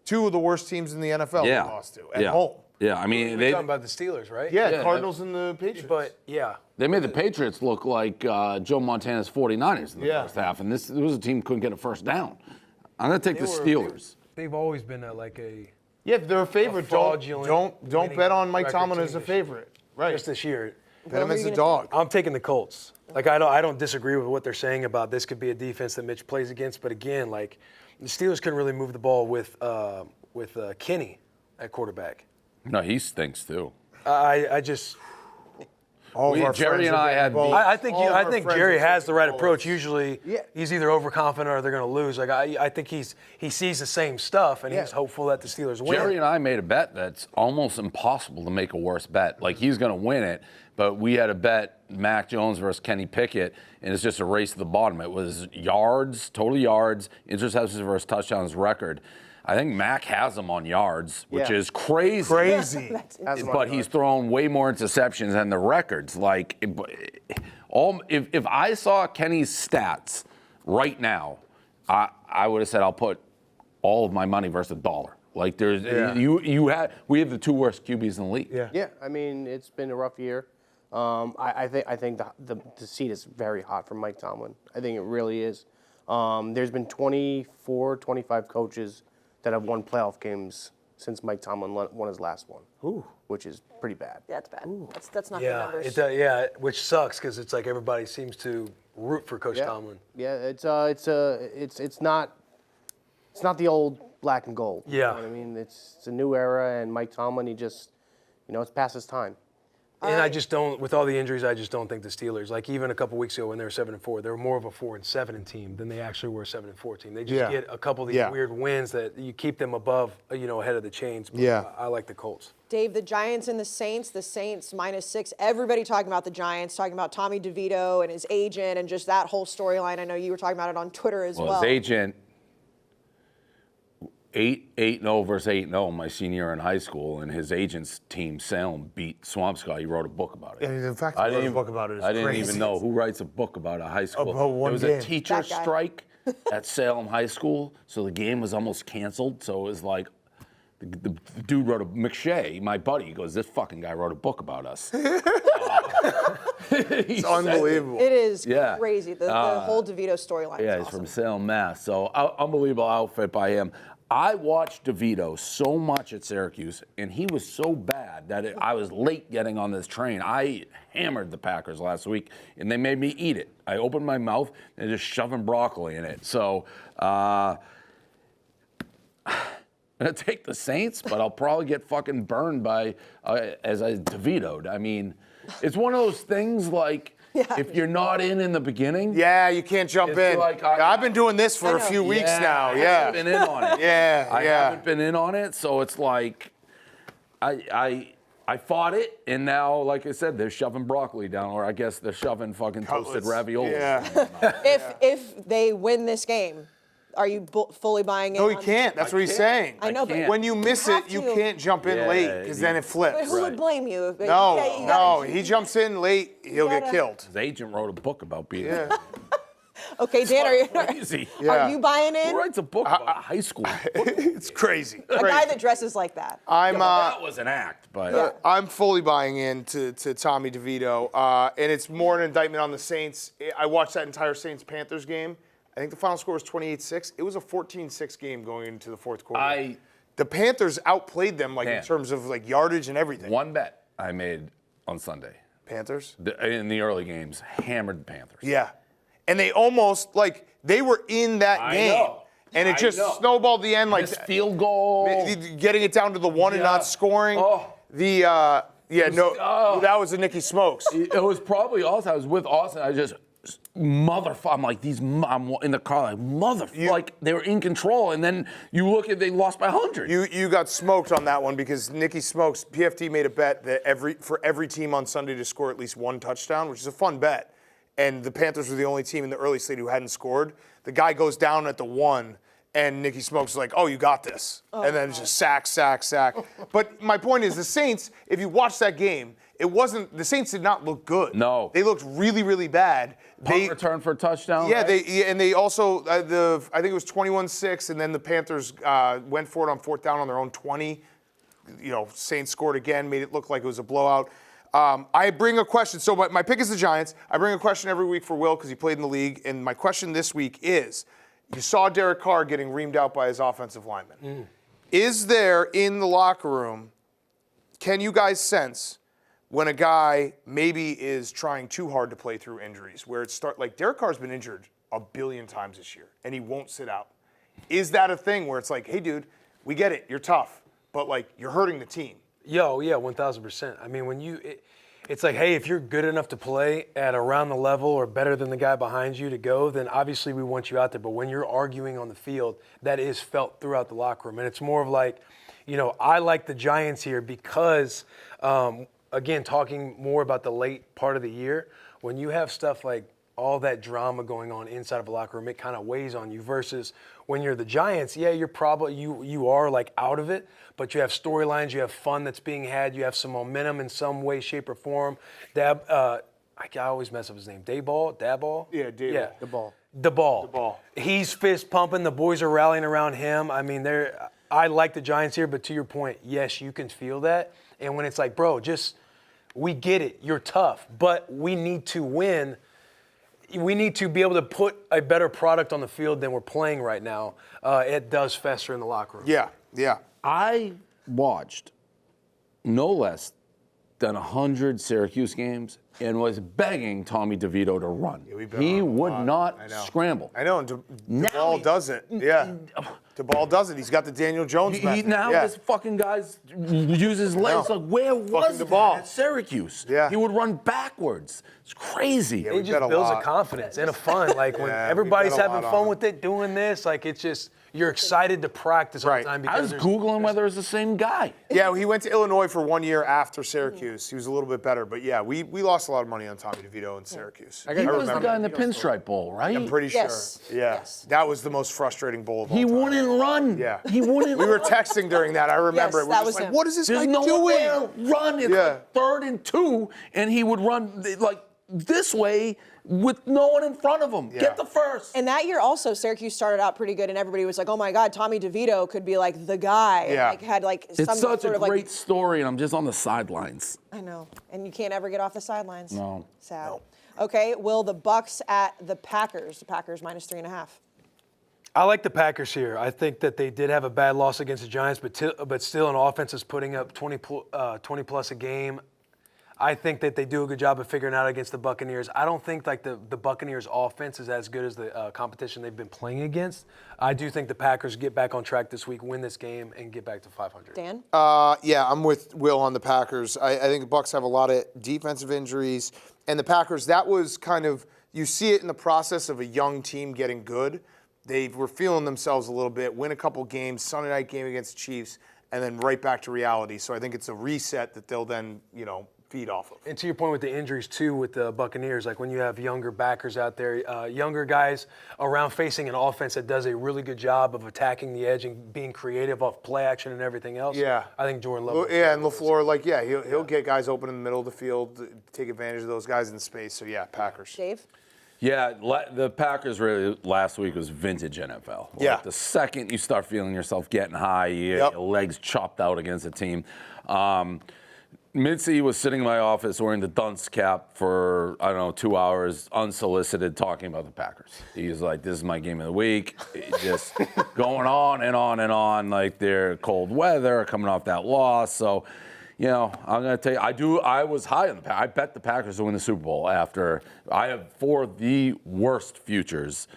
2 of the worst teams in the NFL they lost to at home. Yeah, I mean, We're talking about the Steelers, right? Yeah, Cardinals and the Patriots. But yeah, they made the Patriots look like Joe Montana's 49ers in the first half, and this was a team couldn't get a first down. I'm going to take the Steelers. They've always been like a Yeah, they're a favorite. Don't bet on Mike Tomlin as a team favorite. Right. just this year. Bet him as a dog. I'm taking the Colts. Like I don't disagree with what they're saying about this could be a defense that Mitch plays against, but again, like the Steelers couldn't really move the ball with Kenny at quarterback. No, he stinks too. I just. Jerry and I had. I think Jerry has the right approach. Usually, he's either overconfident or they're going to lose. Like I think he sees the same stuff and he's hopeful that the Steelers win. Jerry and I made a bet that's almost impossible to make a worse bet. Like he's going to win it, but we had a bet Mac Jones versus Kenny Pickett, and it's just a race to the bottom. It was yards, total yards, interceptions versus touchdowns record. I think Mac has him on yards, which is crazy. But he's thrown way more interceptions than the records. Like, if I saw Kenny's stats right now, I would have said I'll put all of my money versus $1. Like, we have the 2 worst QBs in the league. Yeah. I mean, it's been a rough year. I think the seat is very hot for Mike Tomlin. I think it really is. There's been 24, 25 coaches that have won playoff games since Mike Tomlin won his last one, which is pretty bad. Yeah, it's bad. That's not good numbers. Which sucks because it's like everybody seems to root for Coach Tomlin. Yeah, it's not the old black and gold. Yeah, you know what I mean, it's a new era, and Mike Tomlin, he just, it's past his time. And I just don't, with all the injuries, I just don't think the Steelers, like even a couple weeks ago when they were 7-4, they were more of a 4-7 team than they actually were a 7-4 team. They just get a couple of these weird wins that you keep them above, ahead of the chains. But I like the Colts. Dave, the Giants and the Saints -6. Everybody talking about the Giants, talking about Tommy DeVito and his agent and just that whole storyline. I know you were talking about it on Twitter as well. His agent, 8-0 versus 8-0 my senior year in high school, and his agent's team, Salem, beat Swampscott. He wrote a book about it. And in fact, he wrote a book about it. I didn't even know who writes a book about a high school. About one There was game. a teacher strike at Salem High School, so the game was almost canceled. So it was like, the dude wrote McShay, my buddy, he goes, this fucking guy wrote a book about us. It's unbelievable. It is Yeah. crazy. The whole DeVito storyline Yeah, is he's awesome. from Salem, Mass. So unbelievable outfit by him. I watched DeVito so much at Syracuse, and he was so bad that I was late getting on this train. I hammered the Packers last week, and they made me eat it. I opened my mouth and just shoving broccoli in it. So I'm going to take the Saints, but I'll probably get fucking burned by as I DeVito'd. I mean, it's one of those things like, if you're not in the beginning. Yeah, you can't jump It's in. like I've been doing this for a few weeks now. I Yeah. haven't been in on it. I haven't been in on it, so it's like I fought it, and now, like I said, they're shoving broccoli down, or I guess they're shoving fucking toasted raviolis. Yeah. If they win this game, are you fully buying in? No, he can't. That's what he's saying. I know, but When you miss you it, have you to. can't jump in late because then it flips. But who would blame you? No, he jumps in late, he'll get killed. His agent wrote a book about being Okay, Dan, crazy. are you buying in? Who writes a book about high school? It's crazy. A guy that dresses like that. That was an act, but I'm fully buying in to Tommy DeVito, and it's more an indictment on the Saints. I watched that entire Saints-Panthers game. I think the final score was 28-6. It was a 14-6 game going into the fourth quarter. The Panthers outplayed them in terms of yardage and everything. One bet I made on Sunday. Panthers? In the early games, hammered the Panthers. Yeah. And they almost, they were in that game. know. And it just snowballed the end. This field goal. Getting it down to the one and not scoring. That was a Nicky Smokes. It was probably Austin. I was with Austin. I just I'm like I'm in the car they were in control, and then you look at they lost by 100. You got smoked on that one because Nicky Smokes, PFT made a bet that for every team on Sunday to score at least one touchdown, which is a fun bet. And the Panthers were the only team in the early slate who hadn't scored. The guy goes down at the 1, and Nicky Smokes is like, "Oh, you got this," and then it's just sack. But my point is, the Saints, if you watch that game, the Saints did not look good. No. They looked really, really bad. Punt return for a touchdown. Yeah, right? they also I think it was 21-6, and then the Panthers went for it on fourth down on their own 20. Saints scored again, made it look like it was a blowout. I bring a question. So my pick is the Giants. I bring a question every week for Will because he played in the league, and my question this week is: you saw Derek Carr getting reamed out by his offensive lineman. Is there in the locker room? Can you guys sense when a guy maybe is trying too hard to play through injuries, where Derek Carr's been injured a billion times this year, and he won't sit out? Is that a thing where it's like, hey, dude, we get it, you're tough, but you're hurting the team? Yo, yeah, 1,000%. I mean, it's like, hey, if you're good enough to play at around the level or better than the guy behind you to go, then obviously we want you out there. But when you're arguing on the field, that is felt throughout the locker room. And it's more of like, I like the Giants here because, again, talking more about the late part of the year, when you have stuff like all that drama going on inside of a locker room, it kind of weighs on you versus when you're the Giants, yeah, you're probably, you are out of it, but you have storylines, you have fun that's being had, you have some momentum in some way, shape, or form. I always mess up his name. Dayball? Yeah, Dayball. Yeah. The ball. The ball. He's fist pumping. The boys are rallying around him. I mean, I like the Giants here, but to your point, yes, you can feel that. And when it's like, bro, we get it. You're tough, but we need to win. We need to be able to put a better product on the field than we're playing right now. It does fester in the locker room. Yeah. I watched no less than 100 Syracuse games and was begging Tommy DeVito to run. He would not scramble. I know, and DeBall doesn't. Yeah. DeBall doesn't. He's got the Daniel Jones method. This fucking guys use his legs. Like, where was the that ball at Syracuse? Yeah. He would run backwards. It's crazy. It just builds a confidence and a fun. Like when everybody's having fun with it, doing this, it's just you're excited to practice all the time. I was Googling whether it's the same guy. Yeah, he went to Illinois for 1 year after Syracuse. He was a little bit better. But yeah, we lost a lot of money on Tommy DeVito in Syracuse. He was the guy in the Pinstripe Bowl, right? I'm pretty Yes. sure. Yeah. Yes. That was the most frustrating bowl of all He time. wouldn't run. Yeah. He wouldn't We were texting during that. I remember Yes, it. that We're just was like, him. what is this There's guy no doing? way to run. It's like 3rd and 2, and he would run this way, with no one in front of them. Yeah. Get the first. And that year also, Syracuse started out pretty good, and everybody was like, "Oh my God, Tommy DeVito could be like the guy." Yeah. Like had like It's some such sort a of great like. story, and I'm just on the sidelines. I know, and you can't ever get off the sidelines. No. Sad. Okay, Will, the Bucks at the Packers. The Packers -3.5. I like the Packers here. I think that they did have a bad loss against the Giants, but still an offense is putting up 20 plus a game. I think that they do a good job of figuring out against the Buccaneers. I don't think like the Buccaneers offense is as good as the competition they've been playing against. I do think the Packers get back on track this week, win this game, and get back to 500. Dan? Yeah, I'm with Will on the Packers. I think the Bucs have a lot of defensive injuries, and the Packers, that was kind of, you see it in the process of a young team getting good. They were feeling themselves a little bit, win a couple games, Sunday night game against the Chiefs, and then right back to reality. So I think it's a reset that they'll then, feed off of. And to your point with the injuries too, with the Buccaneers, like when you have younger backers out there, younger guys around facing an offense that does a really good job of attacking the edge and being creative off play action and everything else. Yeah. I think Jordan Love. Yeah, and LaFleur, he'll get guys open in the middle of the field, take advantage of those guys in space. So yeah, Packers. Dave? Yeah, the Packers really last week was vintage NFL. Yeah. The second you start feeling yourself getting high, you get your legs chopped out against a team. Mity was sitting in my office wearing the dunce cap for, 2 hours, unsolicited, talking about the Packers. He's like, this is my game of the week. Just going on and on and on, like they're cold weather, coming off that loss. So, I'm going to tell you, I was high on the Packers. I bet the Packers to win the Super Bowl after. I have 4 of the worst futures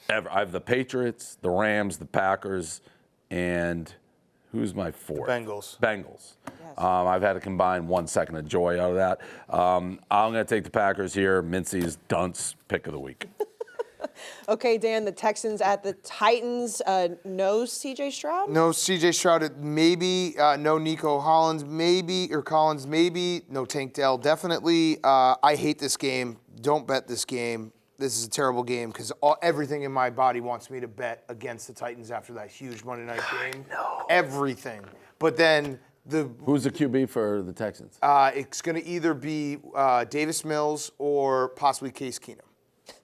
ever. I have the Patriots, the Rams, the Packers, and who's my 4th? Bengals. I've had to combine 1 second of joy out of that. I'm going to take the Packers here. Mincy's dunce pick of the week. Okay, Dan, the Texans at the Titans. No C.J. Stroud? No C.J. Stroud, maybe. No Nico Collins, maybe. No Tank Dell, definitely. I hate this game. Don't bet this game. This is a terrible game because everything in my body wants me to bet against the Titans after that huge Monday night game. No. Everything. But then Who's the QB for the Texans? it's going to either be Davis Mills or possibly Case Keenum.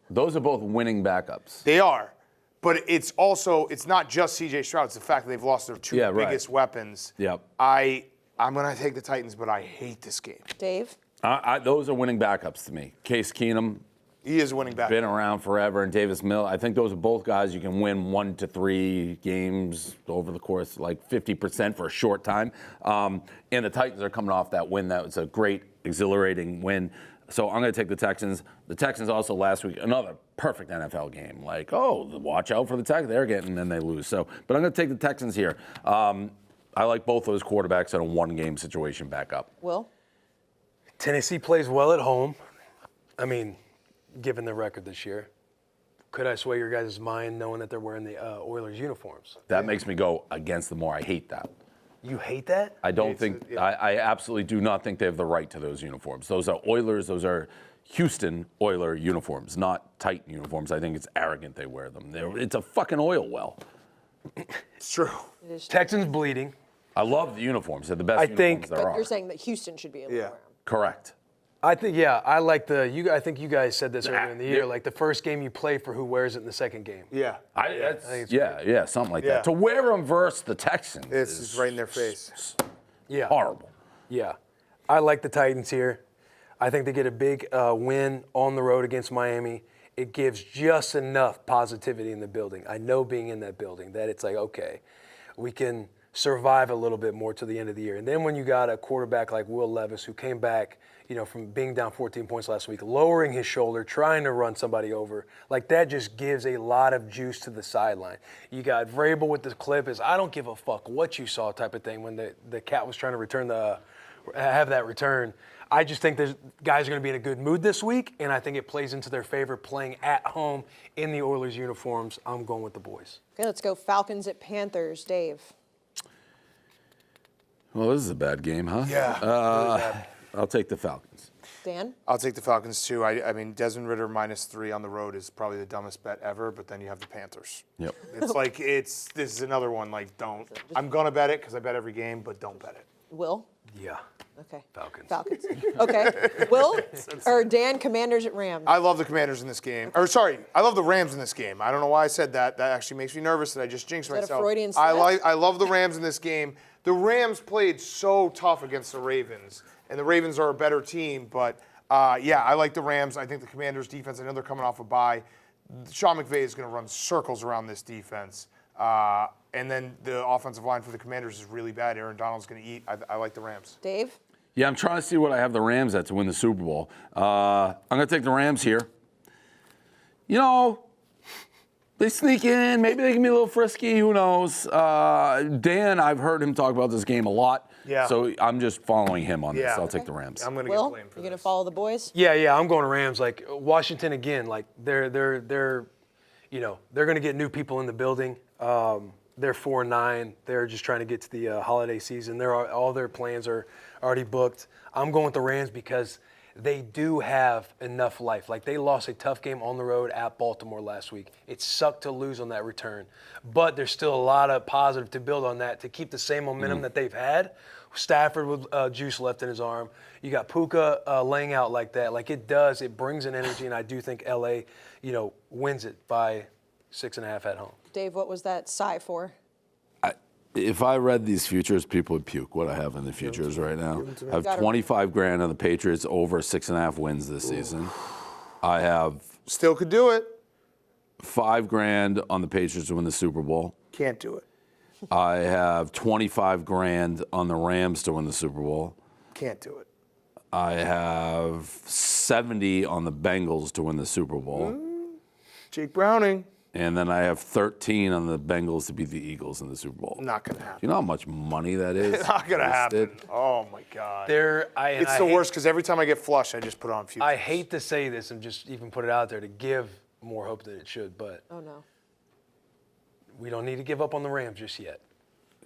Those are both winning backups. They are. But it's not just C.J. Stroud. It's the fact that they've lost their 2 biggest weapons. Yep. I'm going to take the Titans, but I hate this game. Dave? Those are winning backups to me. Case Keenum. He is a winning back. Been around forever, and Davis Mills. I think those are both guys you can win 1 to 3 games over the course, like 50% for a short time. And the Titans are coming off that win. That was a great, exhilarating win. So I'm going to take the Texans. The Texans also last week, another perfect NFL game. Like, watch out for the Texans. They're getting, and then they lose. So, but I'm going to take the Texans here. I like both those quarterbacks in a 1-game situation back up. Will? Tennessee plays well at home. Given the record this year, could I sway your guys' mind knowing that they're wearing the Oilers uniforms? That makes me go against them more. I hate that. You hate that? I don't think, I absolutely do not think they have the right to those uniforms. Those are Oilers, those are Houston Oiler uniforms, not Titan uniforms. I think it's arrogant they wear them. It's a fucking oil well. It's true. Texans bleeding. I love the uniforms. They're the best uniforms there But are. you're saying that Houston should be able to wear them. Correct. I think, I like I think you guys said this earlier in the year, like the first game you play for who wears it in the second game. Yeah. Something like Yeah. that. To wear them versus the Texans It's right in their face. Yeah. horrible. Yeah. I like the Titans here. I think they get a big win on the road against Miami. It gives just enough positivity in the building. I know being in that building that it's like, okay, we can survive a little bit more to the end of the year. And then when you got a quarterback like Will Levis who came back, from being down 14 points last week, lowering his shoulder, trying to run somebody over, like that just gives a lot of juice to the sideline. You got Vrabel with the clip is, I don't give a fuck what you saw type of thing when the cat was trying to have that return. I just think there's guys are going to be in a good mood this week, and I think it plays into their favor playing at home in the Oilers uniforms. I'm going with the boys. Okay, let's go Falcons at Panthers. Dave? Well, this is a bad game, huh? Yeah. Really bad. I'll take the Falcons. Dan? I'll take the Falcons too. I mean, Desmond Ridder -3 on the road is probably the dumbest bet ever, but then you have the Panthers. Yep. It's like, this is another one, like, don't. I'm going to bet it because I bet every game, but don't bet it. Will? Yeah. Okay. Falcons. Okay. Will or Dan? Commanders at Rams. I love the Commanders in this game. Or sorry, I love the Rams in this game. I don't know why I said that. That actually makes me nervous that I just jinxed that a myself. Freudian slip? I love the Rams in this game. The Rams played so tough against the Ravens, and the Ravens are a better team. But yeah, I like the Rams. I think the Commanders' defense. I know they're coming off a bye. Sean McVay is going to run circles around this defense. And then the offensive line for the Commanders is really bad. Aaron Donald's going to eat. I like the Rams. Dave? Yeah, I'm trying to see what I have the Rams at to win the Super Bowl. I'm going to take the Rams here. You know, they sneak in. Maybe they can be a little frisky. Who knows? Dan, I've heard him talk about this game a lot. Yeah. So I'm just following him on this. Yeah. I'll take the Rams. I'm going to get Will? blamed for You gonna this. follow the boys? Yeah, I'm going Rams. Like Washington again. Like they're going to get new people in the building. They're 4-9. They're just trying to get to the holiday season. All their plans are already booked. I'm going with the Rams because they do have enough life. Like they lost a tough game on the road at Baltimore last week. It sucked to lose on that return, but there's still a lot of positive to build on that to keep the same momentum that they've had. Stafford with juice left in his arm. You got Puka laying out like that. Like it brings an energy, and I do think LA, wins it by 6.5 at home. Dave, what was that sigh for? If I read these futures, people would puke what I have in the futures right now. I have $25,000 on the Patriots over 6.5 wins this season. I have Still could do it. $5,000 on the Patriots to win the Super Bowl. Can't do it. I have $25,000 on the Rams to win the Super Bowl. Can't do it. I have 70 on the Bengals to win the Super Bowl. Jake Browning. And then I have 13 on the Bengals to beat the Eagles in the Super Bowl. Not going to happen. Do you know how much money that is? Not going to happen. Oh, my God. It's the worst because every time I get flushed, I just put on futures. I hate to say this and just even put it out there to give more hope than it should, but Oh no. we don't need to give up on the Rams just yet.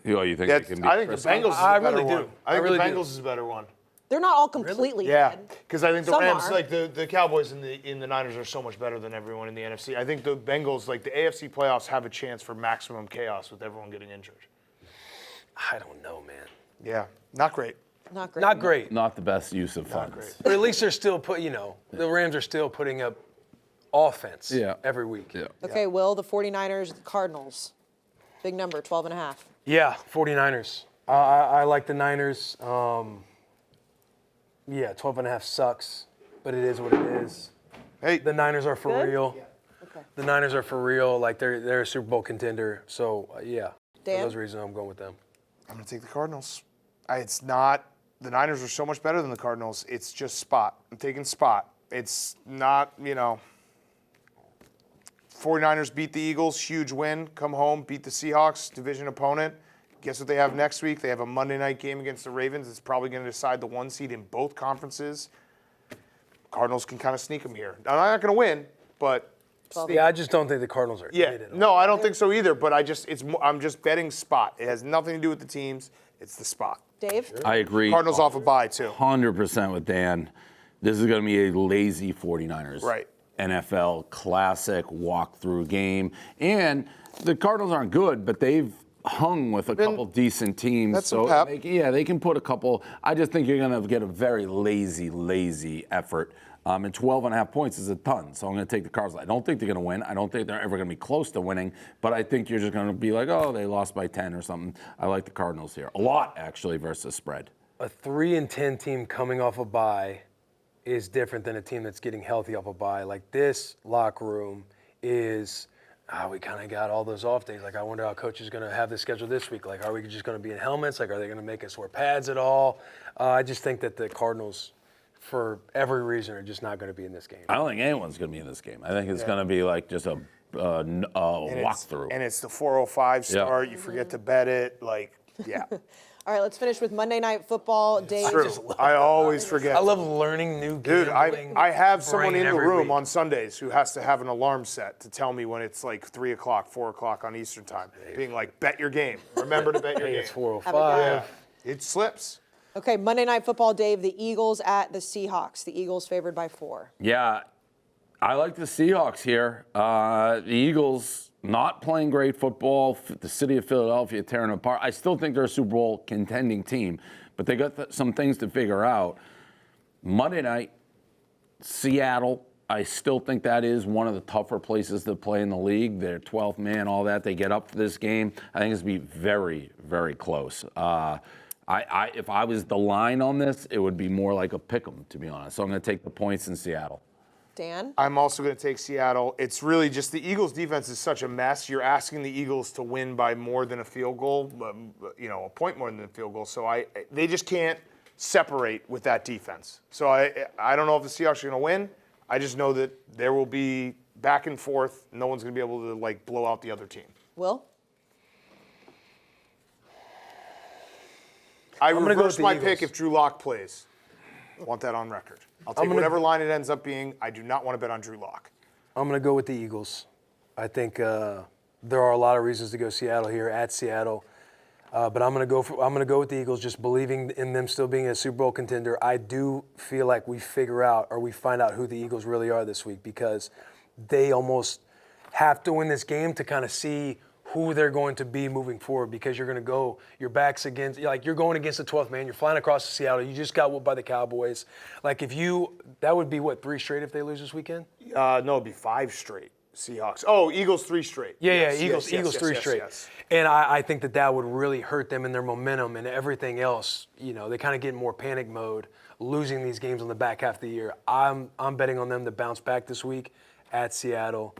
You think they can beat I think the Chris Bengals is I a better really do. one. I I think really the do. Bengals is a better one. They're not all completely Yeah, dead. because I think the Some Rams, are. like the Cowboys and the Niners are so much better than everyone in the NFC. I think the Bengals, like the AFC playoffs, have a chance for maximum chaos with everyone getting injured. I don't know, man. Yeah, not great. Not great. Not great. Not the best use of funds. great. But at least they're still the Rams are still putting up offense every week. Yeah. Okay, Will, the 49ers, the Cardinals. Big number, 12.5. Yeah, 49ers. I like the Niners. 12.5 sucks, but it is what it is. Hey, The Niners are for Good? real. Okay. The Niners are for real. Like they're a Super Bowl contender. So Dan? for those reasons, I'm going with them. I'm going to take the Cardinals. It's not, the Niners are so much better than the Cardinals. It's just spot. I'm taking spot. It's not, 49ers beat the Eagles, huge win, come home, beat the Seahawks, division opponent. Guess what they have next week? They have a Monday night game against the Ravens. It's probably going to decide the 1 seed in both conferences. Cardinals can kind of sneak them here. Now, they're not going to win, but sneak. Yeah, I just don't think the Cardinals are. Yeah, in it. no, I don't think so either. But I'm just betting spot. It has nothing to do with the teams. It's the spot. Dave? I agree. Cardinals off a bye too. 100% with Dan. This is going to be a lazy 49ers. Right. NFL classic walkthrough game. And the Cardinals aren't good, but they've hung with a couple decent teams. that's some pep. They can put a couple. I just think you're going to get a very lazy effort. And 12.5 points is a ton. So I'm going to take the Cardinals. I don't think they're going to win. I don't think they're ever going to be close to winning. But I think you're just going to be like, oh, they lost by 10 or something. I like the Cardinals here. A lot, actually, versus spread. A 3-10 team coming off a bye is different than a team that's getting healthy off a bye. Like this locker room is, we kind of got all those off days. Like I wonder how coach is going to have this schedule this week. Like are we just going to be in helmets? Like are they going to make us wear pads at all? I just think that the Cardinals, for every reason, are just not going to be in this game. I don't think anyone's going to be in this game. I think it's going to be like just a walkthrough. And it's the 4:05 start. You forget to bet it. Like, yeah. All right, let's finish with Monday Night Football. Dave? I always forget. I love learning new Dude, gambling. I have someone brain in the every room week. on Sundays who has to have an alarm set to tell me when it's like 3 o'clock, 4 o'clock on Eastern time, being like, bet your game. Remember to bet your Hey, game. it's 4:05. Yeah. It slips. Okay, Monday Night Football, Dave. The Eagles at the Seahawks. The Eagles favored by 4. Yeah, I like the Seahawks here. The Eagles not playing great football. The city of Philadelphia tearing them apart. I still think they're a Super Bowl contending team, but they got some things to figure out. Monday night, Seattle. I still think that is one of the tougher places to play in the league. They're 12th man, all that. They get up for this game. I think it's going to be very, very close. If I was the line on this, it would be more like a pick 'em, to be honest. So I'm going to take the points in Seattle. Dan? I'm also going to take Seattle. It's really just the Eagles' defense is such a mess. You're asking the Eagles to win by more than a field goal, a point more than a field goal. So they just can't separate with that defense. So I don't know if the Seahawks are going to win. I just know that there will be back and forth. No one's going to be able to blow out the other team. Will? I reverse my pick if Drew Lock plays. I want that on record. I'll take whatever line it ends up being. I do not want to bet on Drew Lock. I'm going to go with the Eagles. I think there are a lot of reasons to go Seattle here at Seattle. But I'm going to go with the Eagles, just believing in them still being a Super Bowl contender. I do feel like we find out who the Eagles really are this week, because they almost have to win this game to kind of see who they're going to be moving forward, because you're going to go, your back's against, you're going against the 12th man. You're flying across to Seattle. You just got whooped by the Cowboys. That would be 3 straight if they lose this weekend? No, it'd be 5 straight. Seahawks. Oh, Eagles 3 straight. Yeah, Eagles 3 straight. Yes. And I think that would really hurt them in their momentum and everything else. They kind of get in more panic mode, losing these games on the back half of the year. I'm betting on them to bounce back this week at Seattle.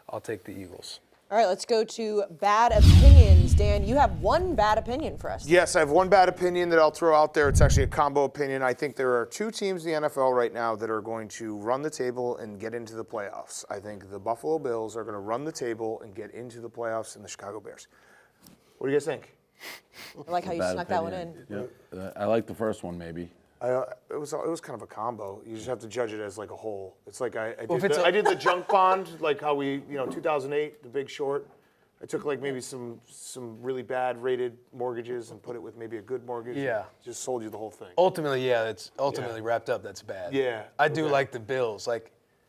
I'll take the Eagles. All right, let's go to bad opinions. Dan, you have one bad opinion for us. Yes, I have one bad opinion that I'll throw out there. It's actually a combo opinion. I think there are 2 teams in the NFL right now that are going to run the table and get into the playoffs. I think the Buffalo Bills are going to run the table and get into the playoffs, and the Chicago Bears. What do you guys think? I like how you snuck that one in. Yep. I like the first one, maybe. It was kind of a combo. You just have to judge it as a whole. It's like I did the junk bond, like how we 2008, The Big Short. I took maybe some really bad rated mortgages and put it with maybe a good mortgage. Yeah. Just sold you the whole thing. Ultimately, it's wrapped up. That's bad. Yeah. I do like the Bills.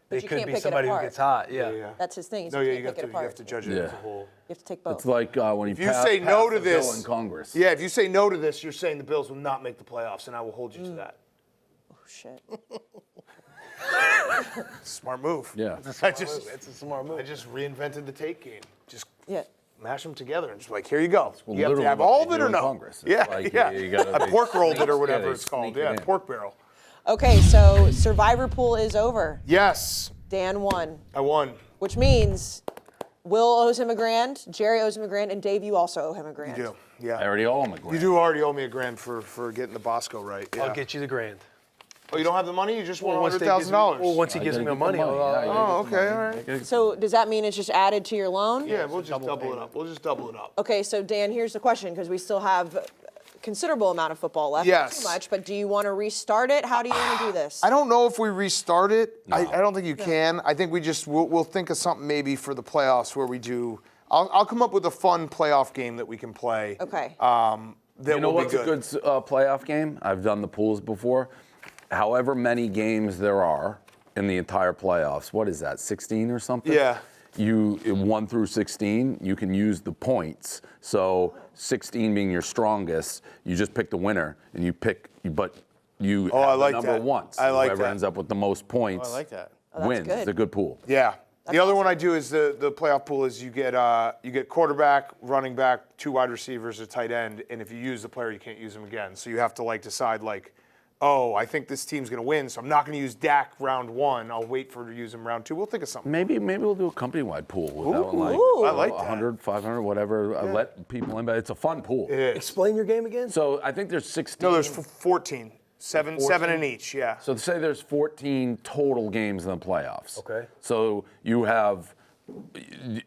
They you could can't be pick it somebody who apart. gets hot. Yeah. That's his thing. No, You you can't have pick it apart. to judge it as a whole. You have to take both. It's like when If you say no to this bill in Congress. Yeah, if you say no to this, you're saying the Bills will not make the playoffs, and I will hold you to that. Oh, shit. Smart move. Yeah. It's a smart move. I just reinvented the take game. Just Yeah. mash them together and just here you go. Well, You have to literally have what all they of it do or in no. Congress. It's Yeah. you gotta- I they pork rolled it or sneak- whatever they it's called. sneak it Yeah, in. pork barrel. Okay, so Survivor Pool is over. Yes, Dan won, I won. which means Will owes him $1,000, Jerry owes him $1,000, and Dave, you also owe him $1,000. You do. Yeah. I already owe him a grand. You do already owe me $1,000 for getting the Bosco right. Yeah. I'll get you the $1,000. Oh, you don't have the money? You just won Once $100,000. he gives me the the money, Oh, okay, all right. So does that mean it's just added to your loan? Yeah, we'll just double it up. We'll just double it up. Okay, so Dan, here's the question, because we still have a considerable amount of football left. Yes. Not too much, but do you want to restart it? How do you want to do this? I don't know if we restart it. I don't think you can. I think we'll think of something maybe for the playoffs where we do. I'll come up with a fun playoff game that we can play. Okay. That You know will be what's a good playoff game? I've done the pools before. However many games there are in the entire playoffs, what is that, 16 or something? Yeah. 1 through 16, you can use the points. So 16 being your strongest, you just pick the winner, and you have I the like number that. once. I like Whoever that. ends up with the most points I like that. that's wins. good. It's a good pool. Yeah. The other one I do is the playoff pool is you get quarterback, running back, 2 wide receivers, a tight end, and if you use the player, you can't use them again. So you have to decide I think this team's going to win, so I'm not going to use Dak round 1. I'll wait to use him round 2. We'll think of something. Maybe we'll do a company-wide pool with that one, Ooh, I like that. 100, 500, whatever. Let people in, but it's a fun pool. It is. Explain your game again. So I think there's 16. No, there's 14. Seven in each, yeah. So say there's 14 total games in the playoffs. Okay. So you have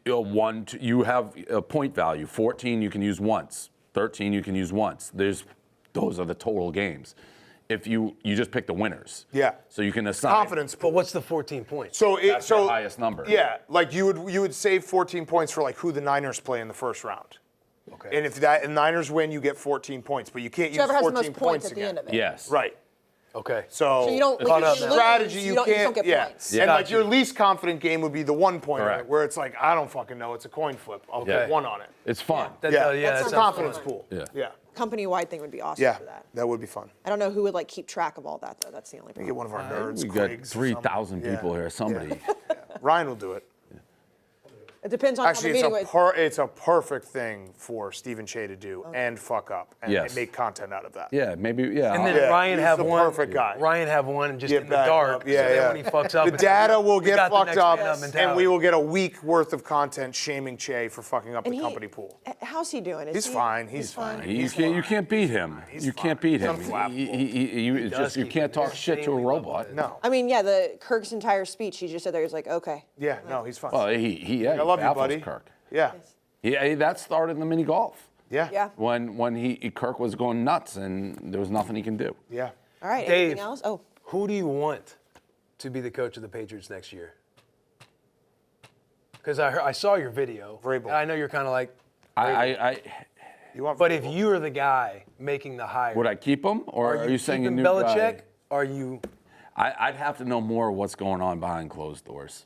you have a point value. 14 you can use once. 13 you can use once. Those are the total games. If you just pick the winners. Yeah. So you can assign Confidence But pool. what's the 14 points? That's the highest number. Yeah, you would save 14 points for who the Niners play in the first round. Okay. And if the Niners win, you get 14 points, but you can't use Whichever has 14 the most points at the again. end of it. Yes. Right. Okay. So you don't. Caught up you now. lose, strategy you don't, you can't. don't get Yeah. points. Yeah. And Got your least confident game would be the 1 point, Correct. where it's I don't fucking know. It's a coin flip. I'll Yeah. put 1 on it. It's fun. That- Yeah, that that's a sounds confidence fun. pool. Yeah. Yeah. company-wide thing would be awesome Yeah, for that. that would be fun. I don't know who would like keep track of all that though. That's the only We problem. get one of our nerds. We got Griggs or 3,000 something. people Yeah. here. Somebody. Ryan will do it. It depends on Actually, how the meeting it's a perfect thing for Stephen Che to do and fuck up and Yes. make content out of that. Yeah, maybe. Yeah. And then Yeah, Ryan he's have the one. perfect guy. Ryan have one just Get in the back dark. up. So Yeah, then yeah. when he fucks up, The it's data will we get got the fucked next up, man and mentality. we will get a week worth of content shaming Che for fucking up And the he- company pool. How's he doing? Is He's he- fine. He's fine. You can't beat him. You can't beat him. He's unflappable. It's does just you keep can't it talk shit to a insanely robot. No. I mean, yeah, the Kirk's entire speech, he just said there, he's like, okay. Yeah, no, he's fine. Well, he I love you, baffles buddy. Kirk. Yeah. That started in the mini golf Yeah. Yeah. when Kirk was going nuts and there was nothing he can do. Yeah. All right, Dave. anything else? Oh, Who do you want to be the coach of the Patriots next year? Because I saw your video. Vrabel. I know you're kind of like, You want but if Vrabel? you are the guy making the hire, Would I keep him, or are you saying a keeping new Belichick? guy? Are you I'd have to know more of what's going on behind closed doors.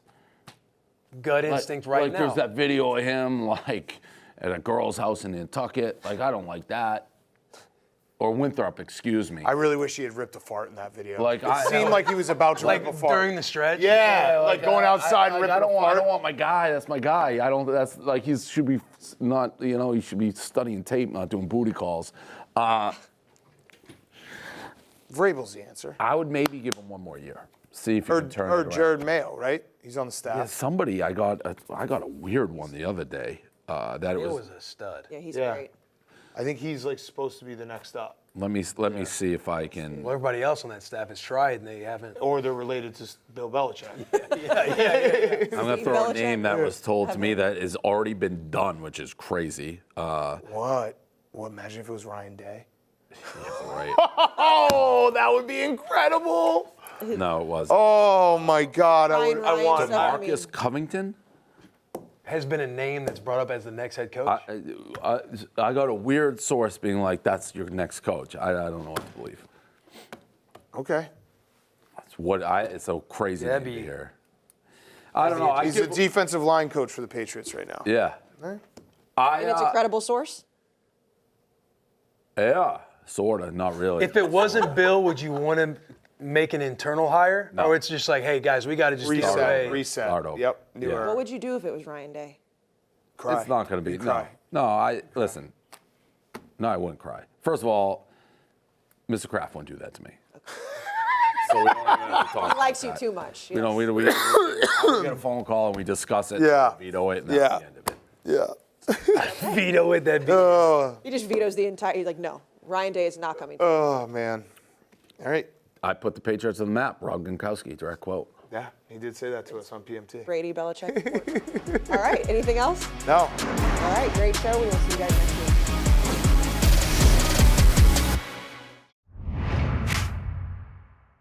gut instinct right now? There's that video of him like at a girl's house in Nantucket. Like I don't like that. Or Winthrop, excuse me. I really wish he had ripped a fart in that video. Like, it I- seemed like he was about to like rip a fart. during the stretch? Yeah, like going outside and ripping I don't a want. fart. I don't want my guy. That's my guy. I don't. That's like he should be not. You know, he should be studying tape, not doing booty calls. Vrabel's the answer. I would maybe give him one more year. See if he Or can turn it or around. Jared Mayo, right? He's on the staff. Yeah, somebody I got a weird one the other day. That it It was. was a stud. yeah, he's Yeah. great. I think he's like supposed to be the next up. Let me see if I can. Well, everybody else on that staff has tried and they haven't. Or they're related to Bill Belichick. I'm gonna throw a Belichick name that or was told to me that has already been done, which is crazy. What? Well, imagine if it was Ryan Day. Right? Oh, that would be incredible. No, it wasn't. Oh my God, Ryan I want Ryan's that. up. Marcus Covington. Has been a name that's brought up as the next head coach. I got a weird source being like, "That's your next coach." I don't know what to believe. Okay. It's so crazy That'd to be- hear. I don't know. He's the defensive line coach for the Patriots right now. Yeah. And it's a credible source? Yeah, sorta, not really. If it wasn't Bill, would you want to make an internal hire? No. Or it's just like, hey, guys, we got to just get away. Reset. Start over. Yep. New Yeah. era. What would you do if it was Ryan Day? Cry. It's not going to be. You No, cry. no. Listen. No, I wouldn't cry. First of all, Mr. Kraft won't do that to me. So we don't even have to talk He about likes you that. too much. You know, we get a phone call and we discuss it. Yeah. Veto it, and that's the end of it. Yeah. Veto with that. He just vetoes the entire. He's like, no, Ryan Day is not coming. Oh man. All right. I put the Patriots on the map. Rob Gronkowski, direct quote. Yeah, he did say that to us on PMT. Brady Belichick. All right. Anything else? No. All right. Great show. We will see you guys next week.